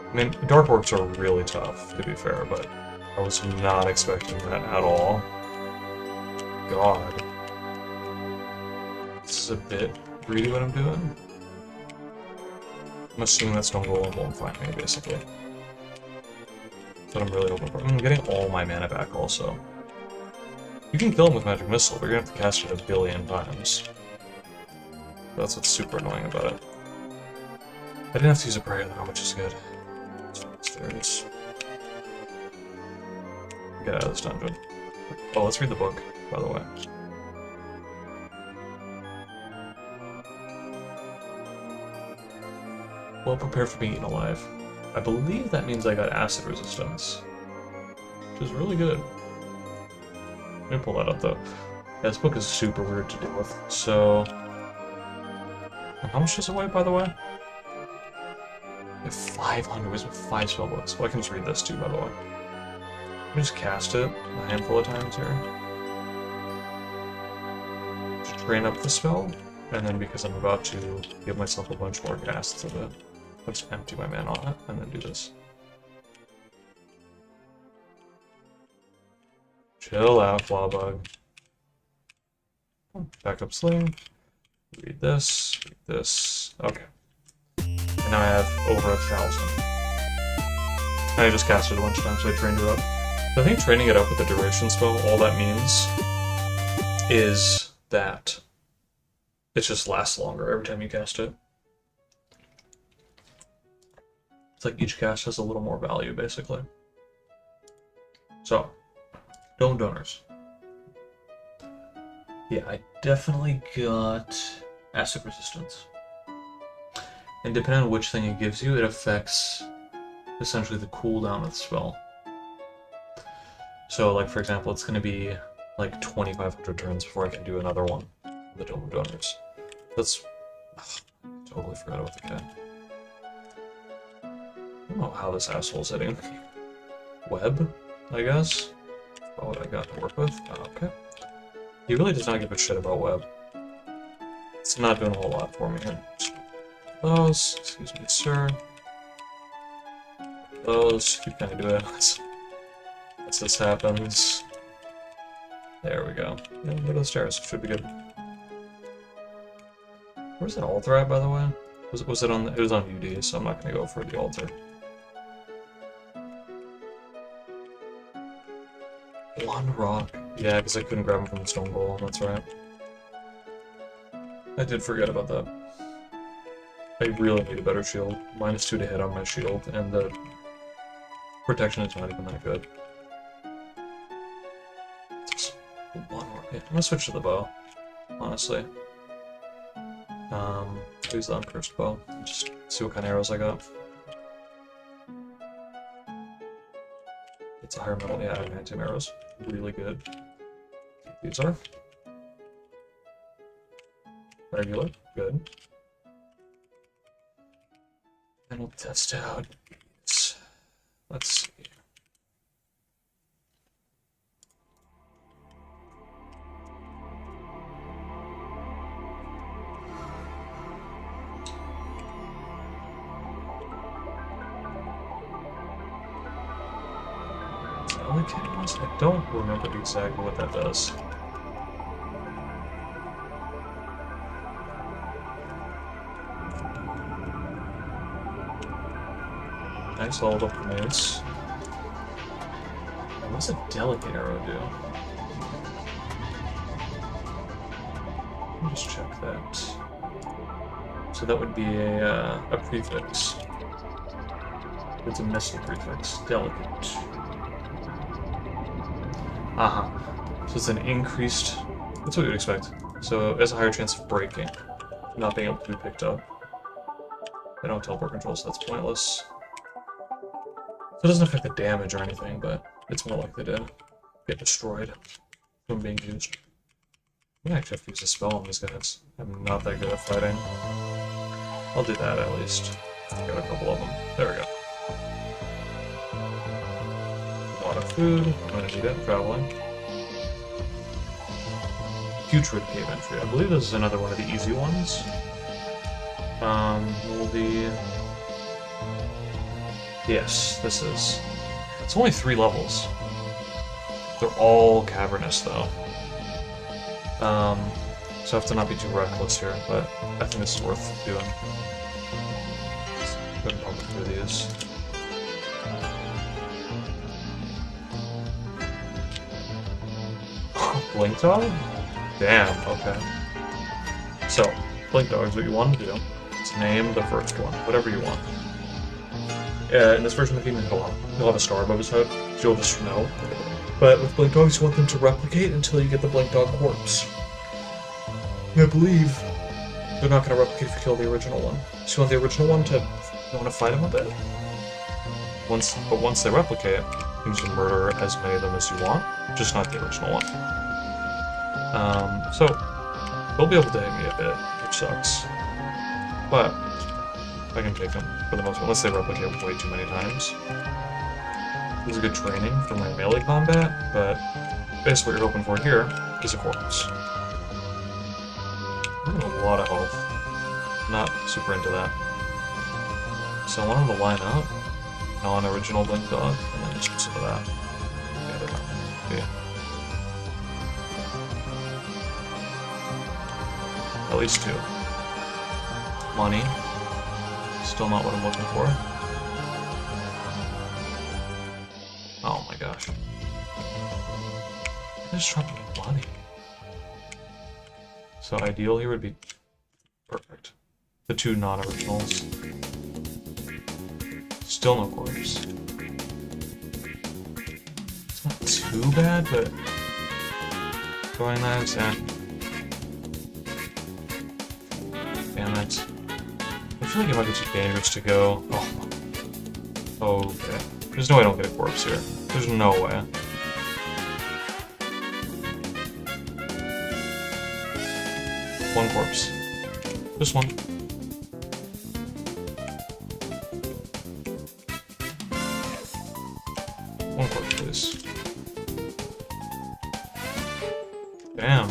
I mean, Dark Orcs are really tough, to be fair, but I was not expecting that at all. God. This is a bit greedy what I'm doing. I'm assuming that Stone Golem won't find me, basically. That's what I'm really hoping for. I'm getting all my mana back, also. You can kill him with Magic Missile, but you're gonna have to cast it a billion times. That's what's super annoying about it. I didn't have to use a prayer, though, which is good. Stairs. Get out of this dungeon. Oh, let's read the book, by the way. Well prepared for being eaten alive. I believe that means I got acid resistance, which is really good. Let me pull that up though. Yeah, this book is super weird to deal with. So, how much does it weigh, by the way? I have 500 with 5 spell books. Well, I can just read this too, by the way. Let me just cast it a handful of times here. To train up the spell, and then because I'm about to give myself a bunch more casts of it, I'll just empty my mana on it, and then do this. Chill out, Clawbug. Back up Sling. Read this. Read this. Okay. And now I have over 1,000. And I just cast it a bunch of times, so I trained it up. I think training it up with the duration spell, all that means is that it just lasts longer every time you cast it. It's like each cast has a little more value, basically. So, Dome Donors. Yeah, I definitely got acid resistance. And depending on which thing it gives you, it affects essentially the cooldown of the spell. So, like, for example, it's going to be like 2,500 turns before I can do another one. The Dome of Donors. That's... I totally forgot about the cat. I don't know how this asshole's hitting. Web, I guess? Oh, what I got to work with? Oh, okay. He really does not give a shit about web. It's not doing a whole lot for me here. Those, excuse me, sir. Those, keep kind of doing it as this happens. There we go. Yeah, go to the stairs. Should be good. Where's that altar at, by the way? Was it on? It was on UD, so I'm not gonna go for the altar. One rock. Yeah, because I couldn't grab him from the stone golem. That's right. I did forget about that. I really need a better shield. -2 to hit on my shield, and the protection is not even that good. Just one more. Yeah, I'm gonna switch to the bow, honestly. Use the uncursed bow. Just see what kind of arrows I got. It's a higher metal. Yeah, adamantium arrows. Really good. These are regular. Good. And we'll test out. Let's see. I don't remember exactly what that does. Nice leveled up grenades. What's a delicate arrow do? Let me just check that. So that would be a prefix. It's a missile prefix. Delicate. So it's an increased... That's what you'd expect. So it has a higher chance of breaking, not being able to be picked up. They don't have teleport control, so that's pointless. So it doesn't affect the damage or anything, but it's more likely to get destroyed from being used. I might actually have to use a spell on these guys. I'm not that good at fighting. I'll do that at least. Got a couple of them. There we go. A lot of food. I'm gonna need it traveling. Putrid cave entry. I believe this is another one of the easy ones. Will be... Yes, this is. It's only 3 levels. They're all cavernous, though. So I have to not be too reckless here, but I think this is worth doing. Let's go ahead and pump through these. Blink Dog? Damn, okay. So, Blink Dog is what you want to do. Let's name the first one, whatever you want. In this version of the game, he'll have a star above his head, so you'll just know. But with Blink Dogs, you want them to replicate until you get the Blink Dog corpse. And I believe they're not going to replicate if you kill the original one. So you want the original one to... You want to fight him a bit? But once they replicate, you can murder as many of them as you want, just not the original one. So, they'll be able to hit me a bit, which sucks. But I can take them for the most part, unless they replicate way too many times. This is good training for my melee combat, but basically what you're hoping for here is a corpse. I'm getting a lot of health. Not super into that. So I want him to line up, non-original Blink Dog, and then just do some of that. Yeah, they're not. Yeah. At least 2. Money. Still not what I'm looking for. Oh my gosh. I just dropped money. So ideal here would be perfect. The 2 non-originals. Still no corpse. It's not too bad, but throwing knives and damn it. I feel like it might be too dangerous to go. Oh. Okay. There's no way I don't get a corpse here. There's no way. One corpse. Just one. One corpse, please. Damn.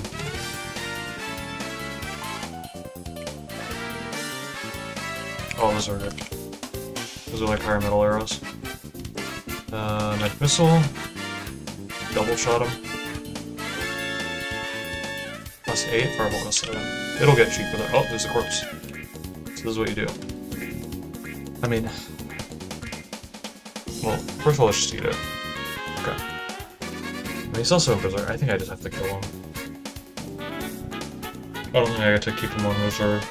Oh, those are good. Those are like higher metal arrows. Knife missile. Double shot him. +8, fireball +7. It'll get cheap with it. Oh, there's a corpse. So this is what you do. I mean... Well, first of all, let's just eat it. Okay. I mean, he's also a berserker. I think I just have to kill him. I don't think I get to keep him on reserve.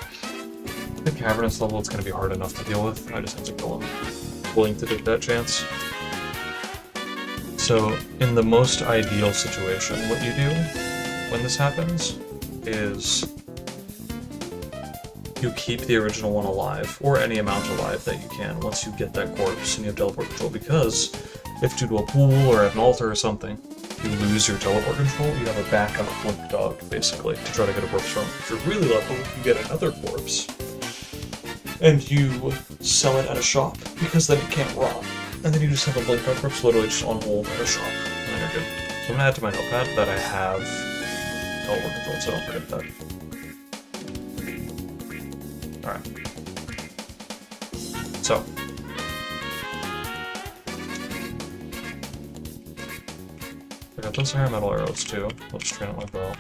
The cavernous level, it's going to be hard enough to deal with. I just have to kill him. Willing to take that chance. So, in the most ideal situation, what you do when this happens is you keep the original one alive, or any amount alive that you can, once you get that corpse and you have teleport control, because if due to a pool or an altar or something, you lose your teleport control, you have a backup Blink Dog, basically, to try to get a corpse from. If you're really lucky, you get another corpse, and you sell it at a shop, because then it can't rot. And then you just have a blink outburst literally just on hold at a shop, and then you're good. So I'm gonna add to my notepad that I have teleport control, so don't forget that. Alright. So. I got those higher metal arrows too. I'll just train up my bow.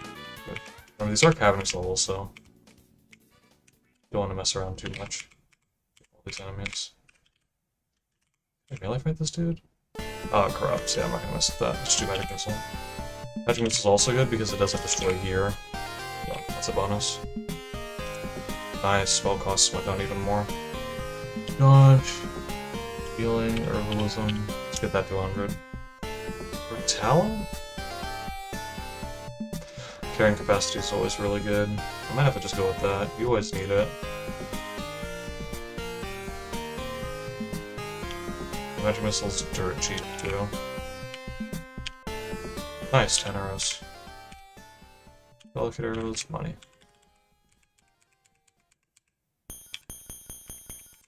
Remember, these are cavernous levels, so don't want to mess around too much with all these enemies. Can I melee fight this dude? Oh, it corrupts. Yeah, I'm not gonna mess with that. Just do magic missile. Magic missile is also good because it doesn't destroy gear. So that's a bonus. Nice. Spell costs went down even more. Dodge. Healing. Herbalism. Let's get that to 100. Talon? Carrying capacity is always really good. I might have to just go with that. You always need it. Magic missile's dirt cheap too. Nice, 10 arrows. Delicate arrows, money.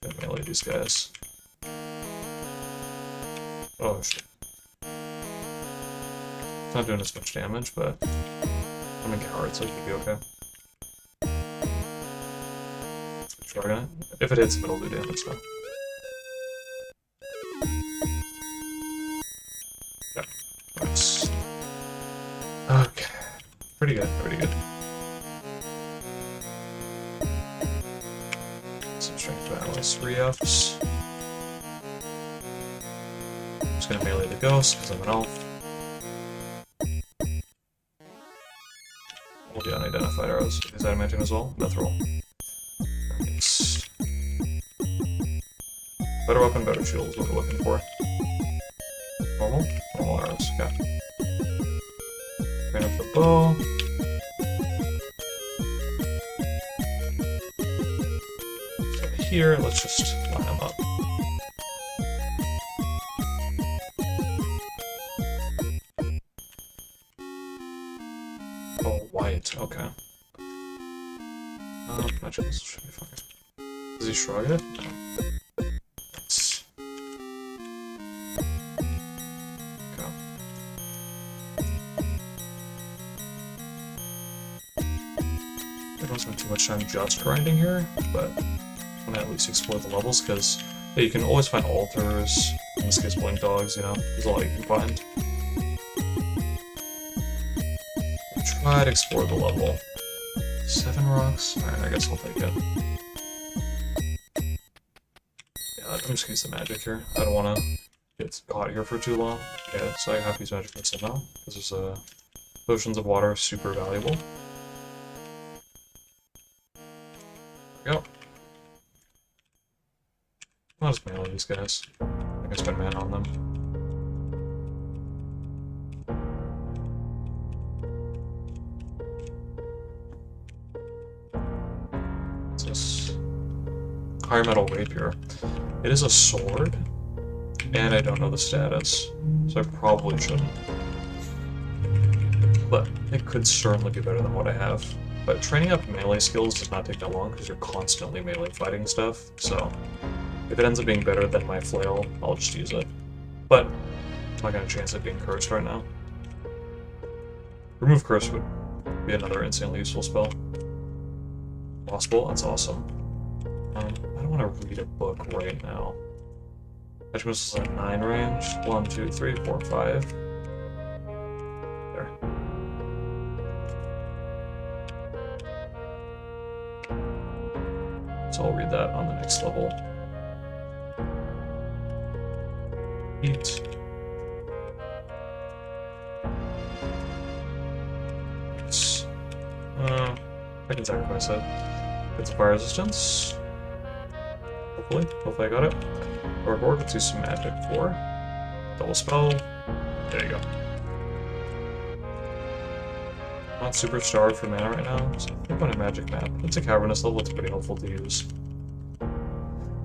Gonna melee these guys. Oh shit. It's not doing as much damage, but I'm a coward, so it should be okay. Sure, gonna. If it hits, it'll do damage though. Yeah. Nice. Okay. Pretty good, pretty good. Some strength balance, 3 Fs. I'm just gonna melee the ghost because I'm an elf. We'll do unidentified arrows. Is that my team as well? Death roll. Nice. Better weapon, better shield is what we're looking for. Normal? Normal arrows, okay. Bring up the bow. So here, let's just line them up. Oh, white, okay. Magic missile should be fine. Does he shrug it? No. Nice. Go. I don't spend too much time just grinding here, but I'm gonna at least explore the levels, because yeah, you can always find altars, in this case blink dogs, you know, there's a lot you can find. Try to explore the level. 7 rocks? Alright, I guess I'll take it. Yeah, I'm just gonna use the magic here. I don't wanna get caught here for too long. Yeah, so I have to use magic missile now, because there's potions of water, super valuable. There we go. I'll just melee these guys. I can spend mana on them. Higher metal rapier. It is a sword, and I don't know the status, so I probably shouldn't. But it could certainly be better than what I have. But training up melee skills does not take that long because you're constantly melee fighting stuff, so if it ends up being better than my flail, I'll just use it. But I'm not going to chance it being cursed right now. Remove curse would be another insanely useful spell. Possible, that's awesome. I don't want to read a book right now. Magic missile's at 9 range. 1, 2, 3, 4, 5. There. So I'll read that on the next level. Eat. I can sacrifice it. Get some fire resistance. Hopefully I got it. Or let's use some magic for double spell. There you go. Not super starved for mana right now, so I think on a magic map. It's a cavernous level, it's pretty helpful to use.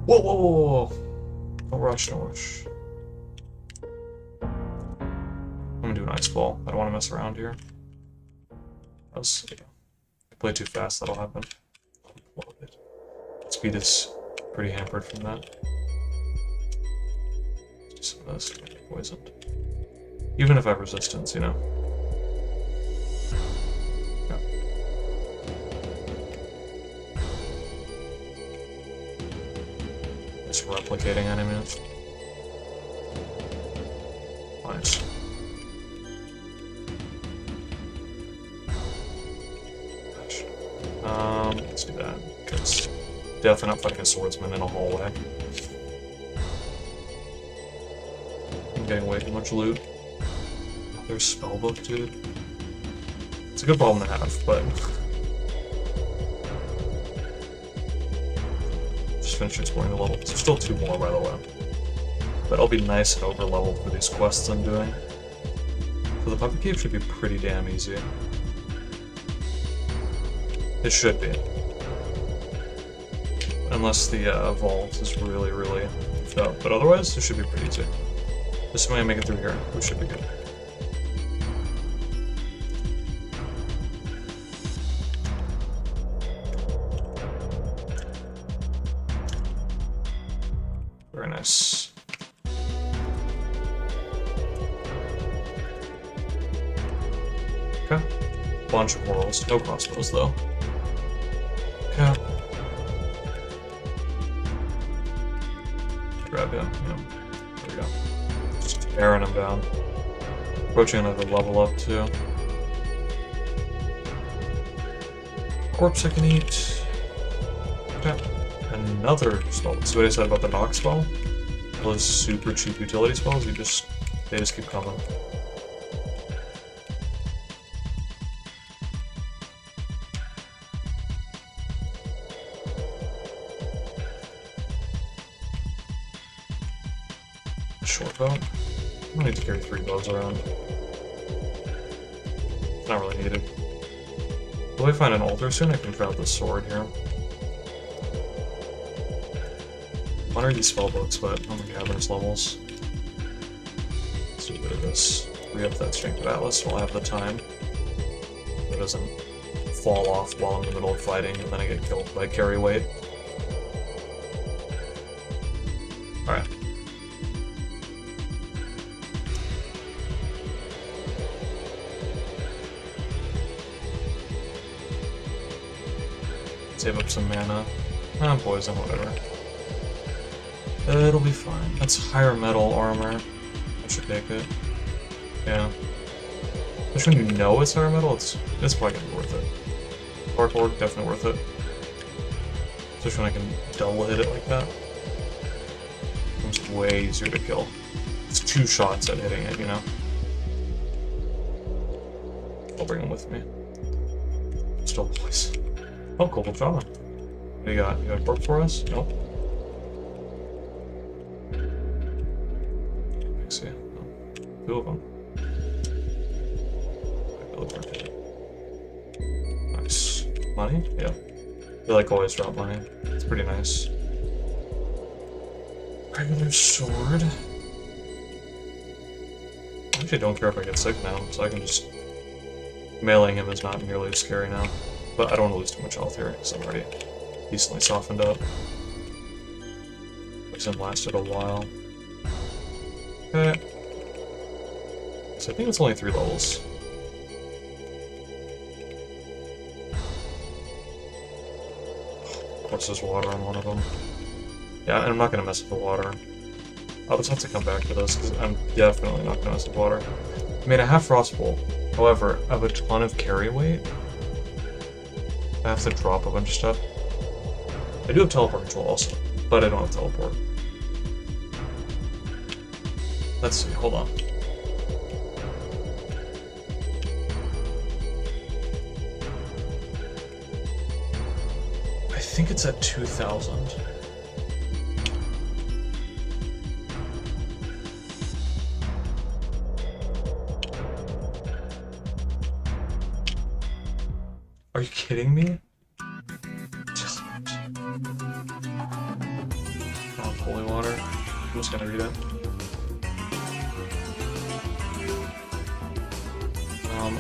Whoa, whoa, whoa, whoa! Don't rush, don't rush. I'm gonna do an ice ball. I don't want to mess around here. If I play too fast, that'll happen. Speed is pretty hampered from that. this. Can't get poisoned. Even if I have resistance, you know. Yeah. Just replicating enemies. Nice. Let's do that. Because definitely not fighting a swordsman in a hallway. I'm getting way too much loot. There's spellbook, dude. It's a good problem to have, but just finish exploring the levels. There's still 2 more, by the way. But I'll be nice and over-leveled for these quests I'm doing. So the Puppet Cave should be pretty damn easy. It should be. Unless the vault is really, really goofed up. But otherwise, it should be pretty easy. Assuming I make it through here, we should be good. Very nice. Okay. Bunch of morals. No crossbows, though. Okay. Grab him. Yeah. There we go. Just tearing him down. Approaching another level up, too. Corpse I can eat. Okay. Another spell. See what I said about the knock spell? Those super cheap utility spells, they just keep coming. Short bow. I don't need to carry 3 bows around. It's not really needed. Will I find an altar soon? I can try out this sword here. What are these spellbooks, but on the cavernous levels? Let's do a bit of this. Re-up that strength of Atlas while I have the time. It doesn't fall off while I'm in the middle of fighting and then I get killed by carry weight. Alright. Save up some mana. I'm poison, whatever. It'll be fine. That's higher metal armor. I should take it. Yeah. Especially when you know it's higher metal, it's probably gonna be worth it. Parkour, definitely worth it. Especially when I can double hit it like that. It's way easier to kill. It's 2 shots at hitting it, you know? I'll bring him with me. Still poison. Oh, cool, Shaman. What do you got? You got a corpse for us? Nope. Let's see. Oh, 2 of them. Nice. Money? Yeah. They like always drop money. It's pretty nice. Regular sword. I actually don't care if I get sick now, so I can just... Mailing him is not nearly as scary now. But I don't want to lose too much health here, because I'm already decently softened up. Poison lasted a while. Okay. So I think it's only 3 levels. Of course there's water on one of them. Yeah, and I'm not going to mess with the water. I'll just have to come back to this, because I'm definitely not going to mess with water. I mean, I have Frostbolt. However, I have a ton of carry weight. I have to drop a bunch of stuff. I do have teleport control also, but I don't have teleport. Let's see, hold on. I think it's at 2,000. Are you kidding me? Oh, holy water. I'm just gonna read it.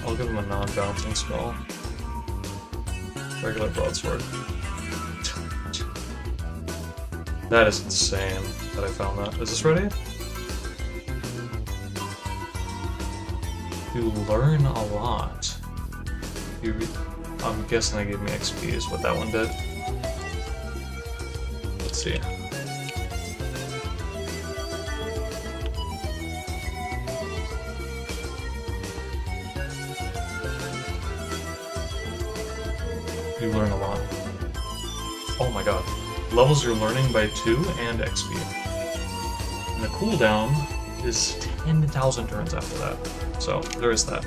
I'll give him a non-bouncing spell. Regular broadsword. That is insane that I found that. Is this ready? to learn a lot. I'm guessing they gave me XP is what that one did. Let's see. You learn a lot. Oh my god. Levels your learning by 2 and XP. And the cooldown is 10,000 turns after that. So, there is that.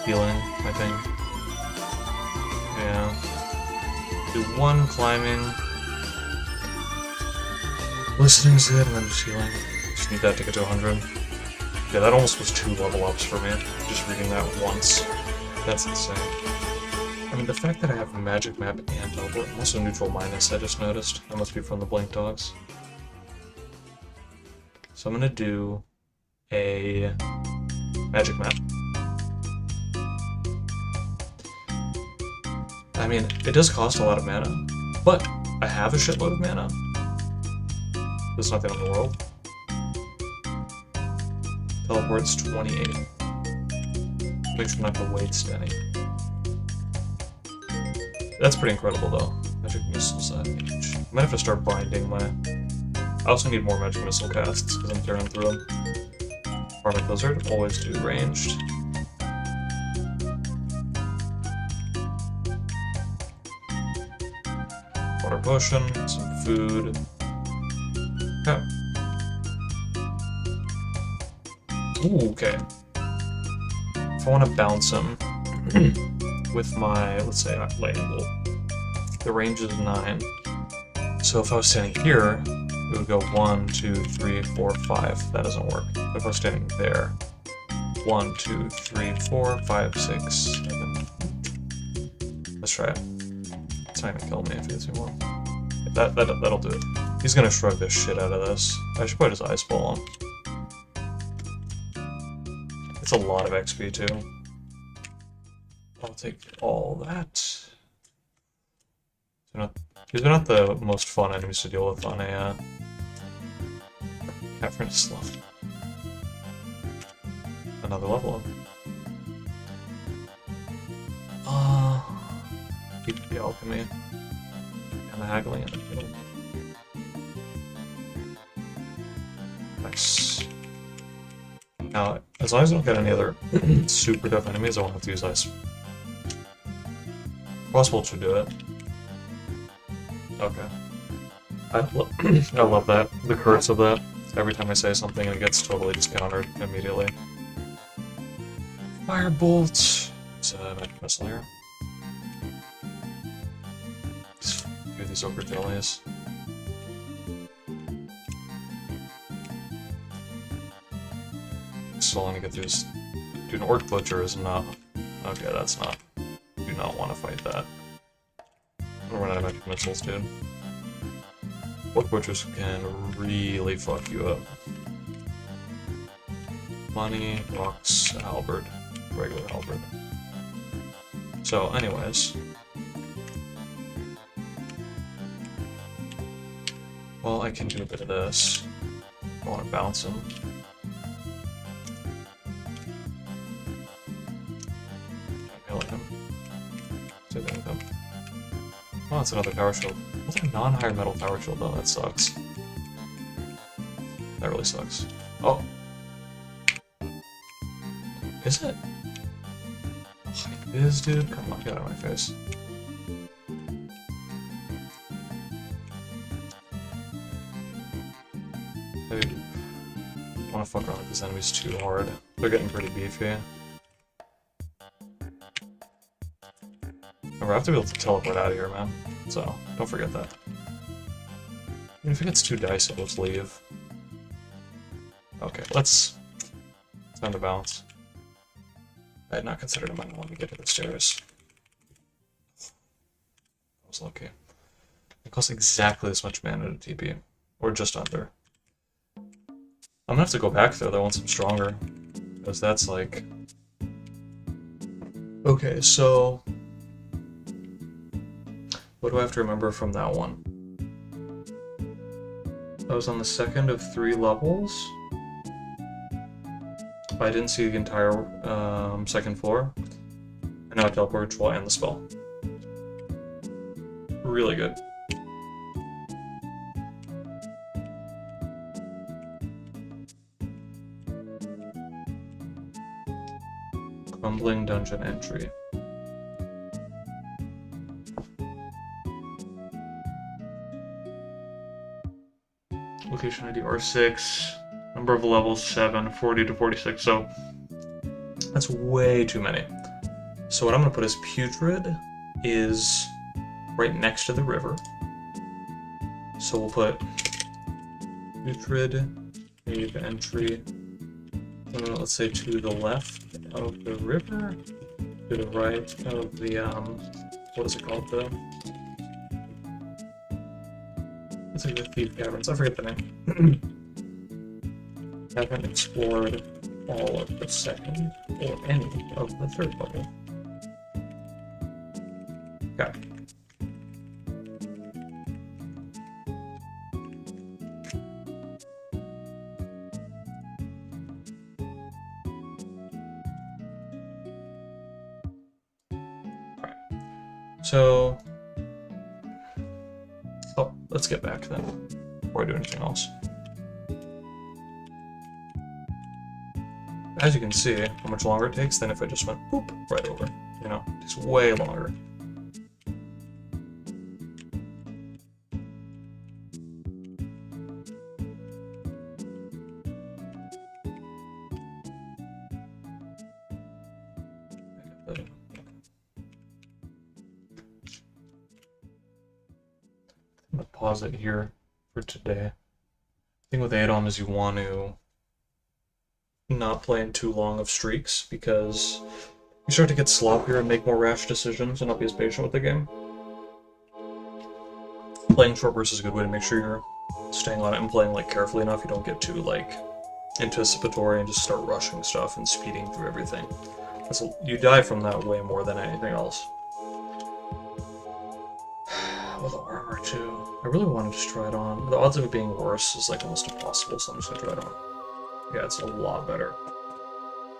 Healing, I think. Yeah. Do 1 climbing. Listening's good, and then just healing. Just need that to get to 100. Yeah, that almost was 2 level ups for me. Just reading that once. That's insane. I mean, the fact that I have Magic Map and Teleport, and also Neutral Minus, I just noticed. That must be from the Blink Dogs. So I'm gonna do a Magic Map. I mean, it does cost a lot of mana, but I have a shitload of mana. There's nothing in the world. Teleport's 28. Make sure not to waste any. That's pretty incredible, though. Magic Missiles at each. I might have to start binding my... I also need more Magic Missile casts, because I'm tearing through them. Farming Blizzard, always do ranged. Water Potion, some food. Okay. Ooh, okay. If I want to bounce him... with my, let's say, lightning bolt. The range is 9. So if I was standing here, it would go 1, 2, 3, 4, 5. That doesn't work. If I was standing there, 1, 2, 3, 4, 5, 6, 7. Let's try it. It's not gonna kill me if he hits me more. That'll do it. He's gonna shrug the shit out of this. I should put his Ice Ball on. It's a lot of XP too. I'll take all that. These are not the most fun enemies to deal with on a Catherine Slough. Another level up. Keep the alchemy and the haggling and the field. Nice. Now, as long as I don't get any other super tough enemies, I won't have to use ice. Crossbolt should do it. Okay. I love that. The curse of that. Every time I say something, it gets totally discountered immediately. Firebolt. It's a Magic Missile here. Do these Ogre Jellies. Still want to get through this. Dude, an Orc Butcher is not... Okay, that's not... Do not want to fight that. I'm gonna run out of Magic Missiles, dude. Orc Butchers can really fuck you up. Money, rocks, halberd. Regular halberd. So, anyways. Well, I can do a bit of this. I want to bounce him. Oh, it's another Power Shield. What's a non-higher metal Power Shield though? That sucks. That really sucks. Oh. Is it? Oh, it is, dude. Come on, get out of my face. Maybe I want to fuck around with these enemies too hard. They're getting pretty beefy. Remember, I have to be able to teleport out of here, man. So, don't forget that. Even if it gets too dicey, let's leave. Okay, let's... Time to bounce. I had not considered him when we get to the stairs. I was lucky. It costs exactly this much mana to TP. Or just under. I'm gonna have to go back there though once I'm stronger. Because that's like... Okay, so... What do I have to remember from that one? I was on the second of 3 levels. but I didn't see the entire second floor. And now I teleport control and the spell. Really good. Crumbling dungeon entry. Location ID R6. Number of levels 7, 40 to 46. So that's way too many. So what I'm going to put as putrid is right next to the river. So we'll put putrid cave entry, let's say to the left of the river, to the right of the, what is it called, it's like the Thief Caverns, I forget the name. Haven't explored all of the second or any of the third level. Okay. So, let's get back then, before I do anything else. As you can see, how much longer it takes than if I just went boop right over. You know, it takes way longer. I'm gonna pause it here for today. The thing with ADoM is you want to not play in too long of streaks, because you start to get sloppier and make more rash decisions and not be as patient with the game. Playing short bursts is a good way to make sure you're staying on it and playing like carefully enough you don't get too like anticipatory and just start rushing stuff and speeding through everything. You die from that way more than anything else. Well, the armor too. I really want to just try it on. The odds of it being worse is like almost impossible, so I'm just gonna try it on. Yeah, it's a lot better.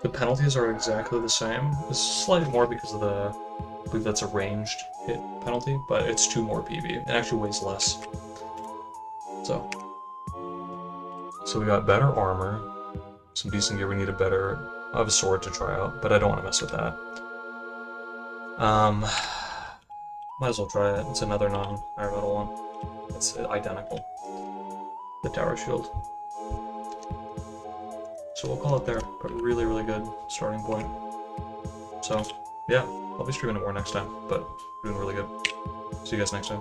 The penalties are exactly the same. It's slightly more because of the, I believe that's a ranged hit penalty, but it's 2 more PV. It actually weighs less. So we got better armor, some decent gear. We need I have a sword to try out, but I don't want to mess with that. Might as well try it. It's another non-higher metal one. It's identical. The tower shield. So we'll call it there, but really, really good starting point. So, yeah, I'll be streaming it more next time, but doing really good. See you guys next time.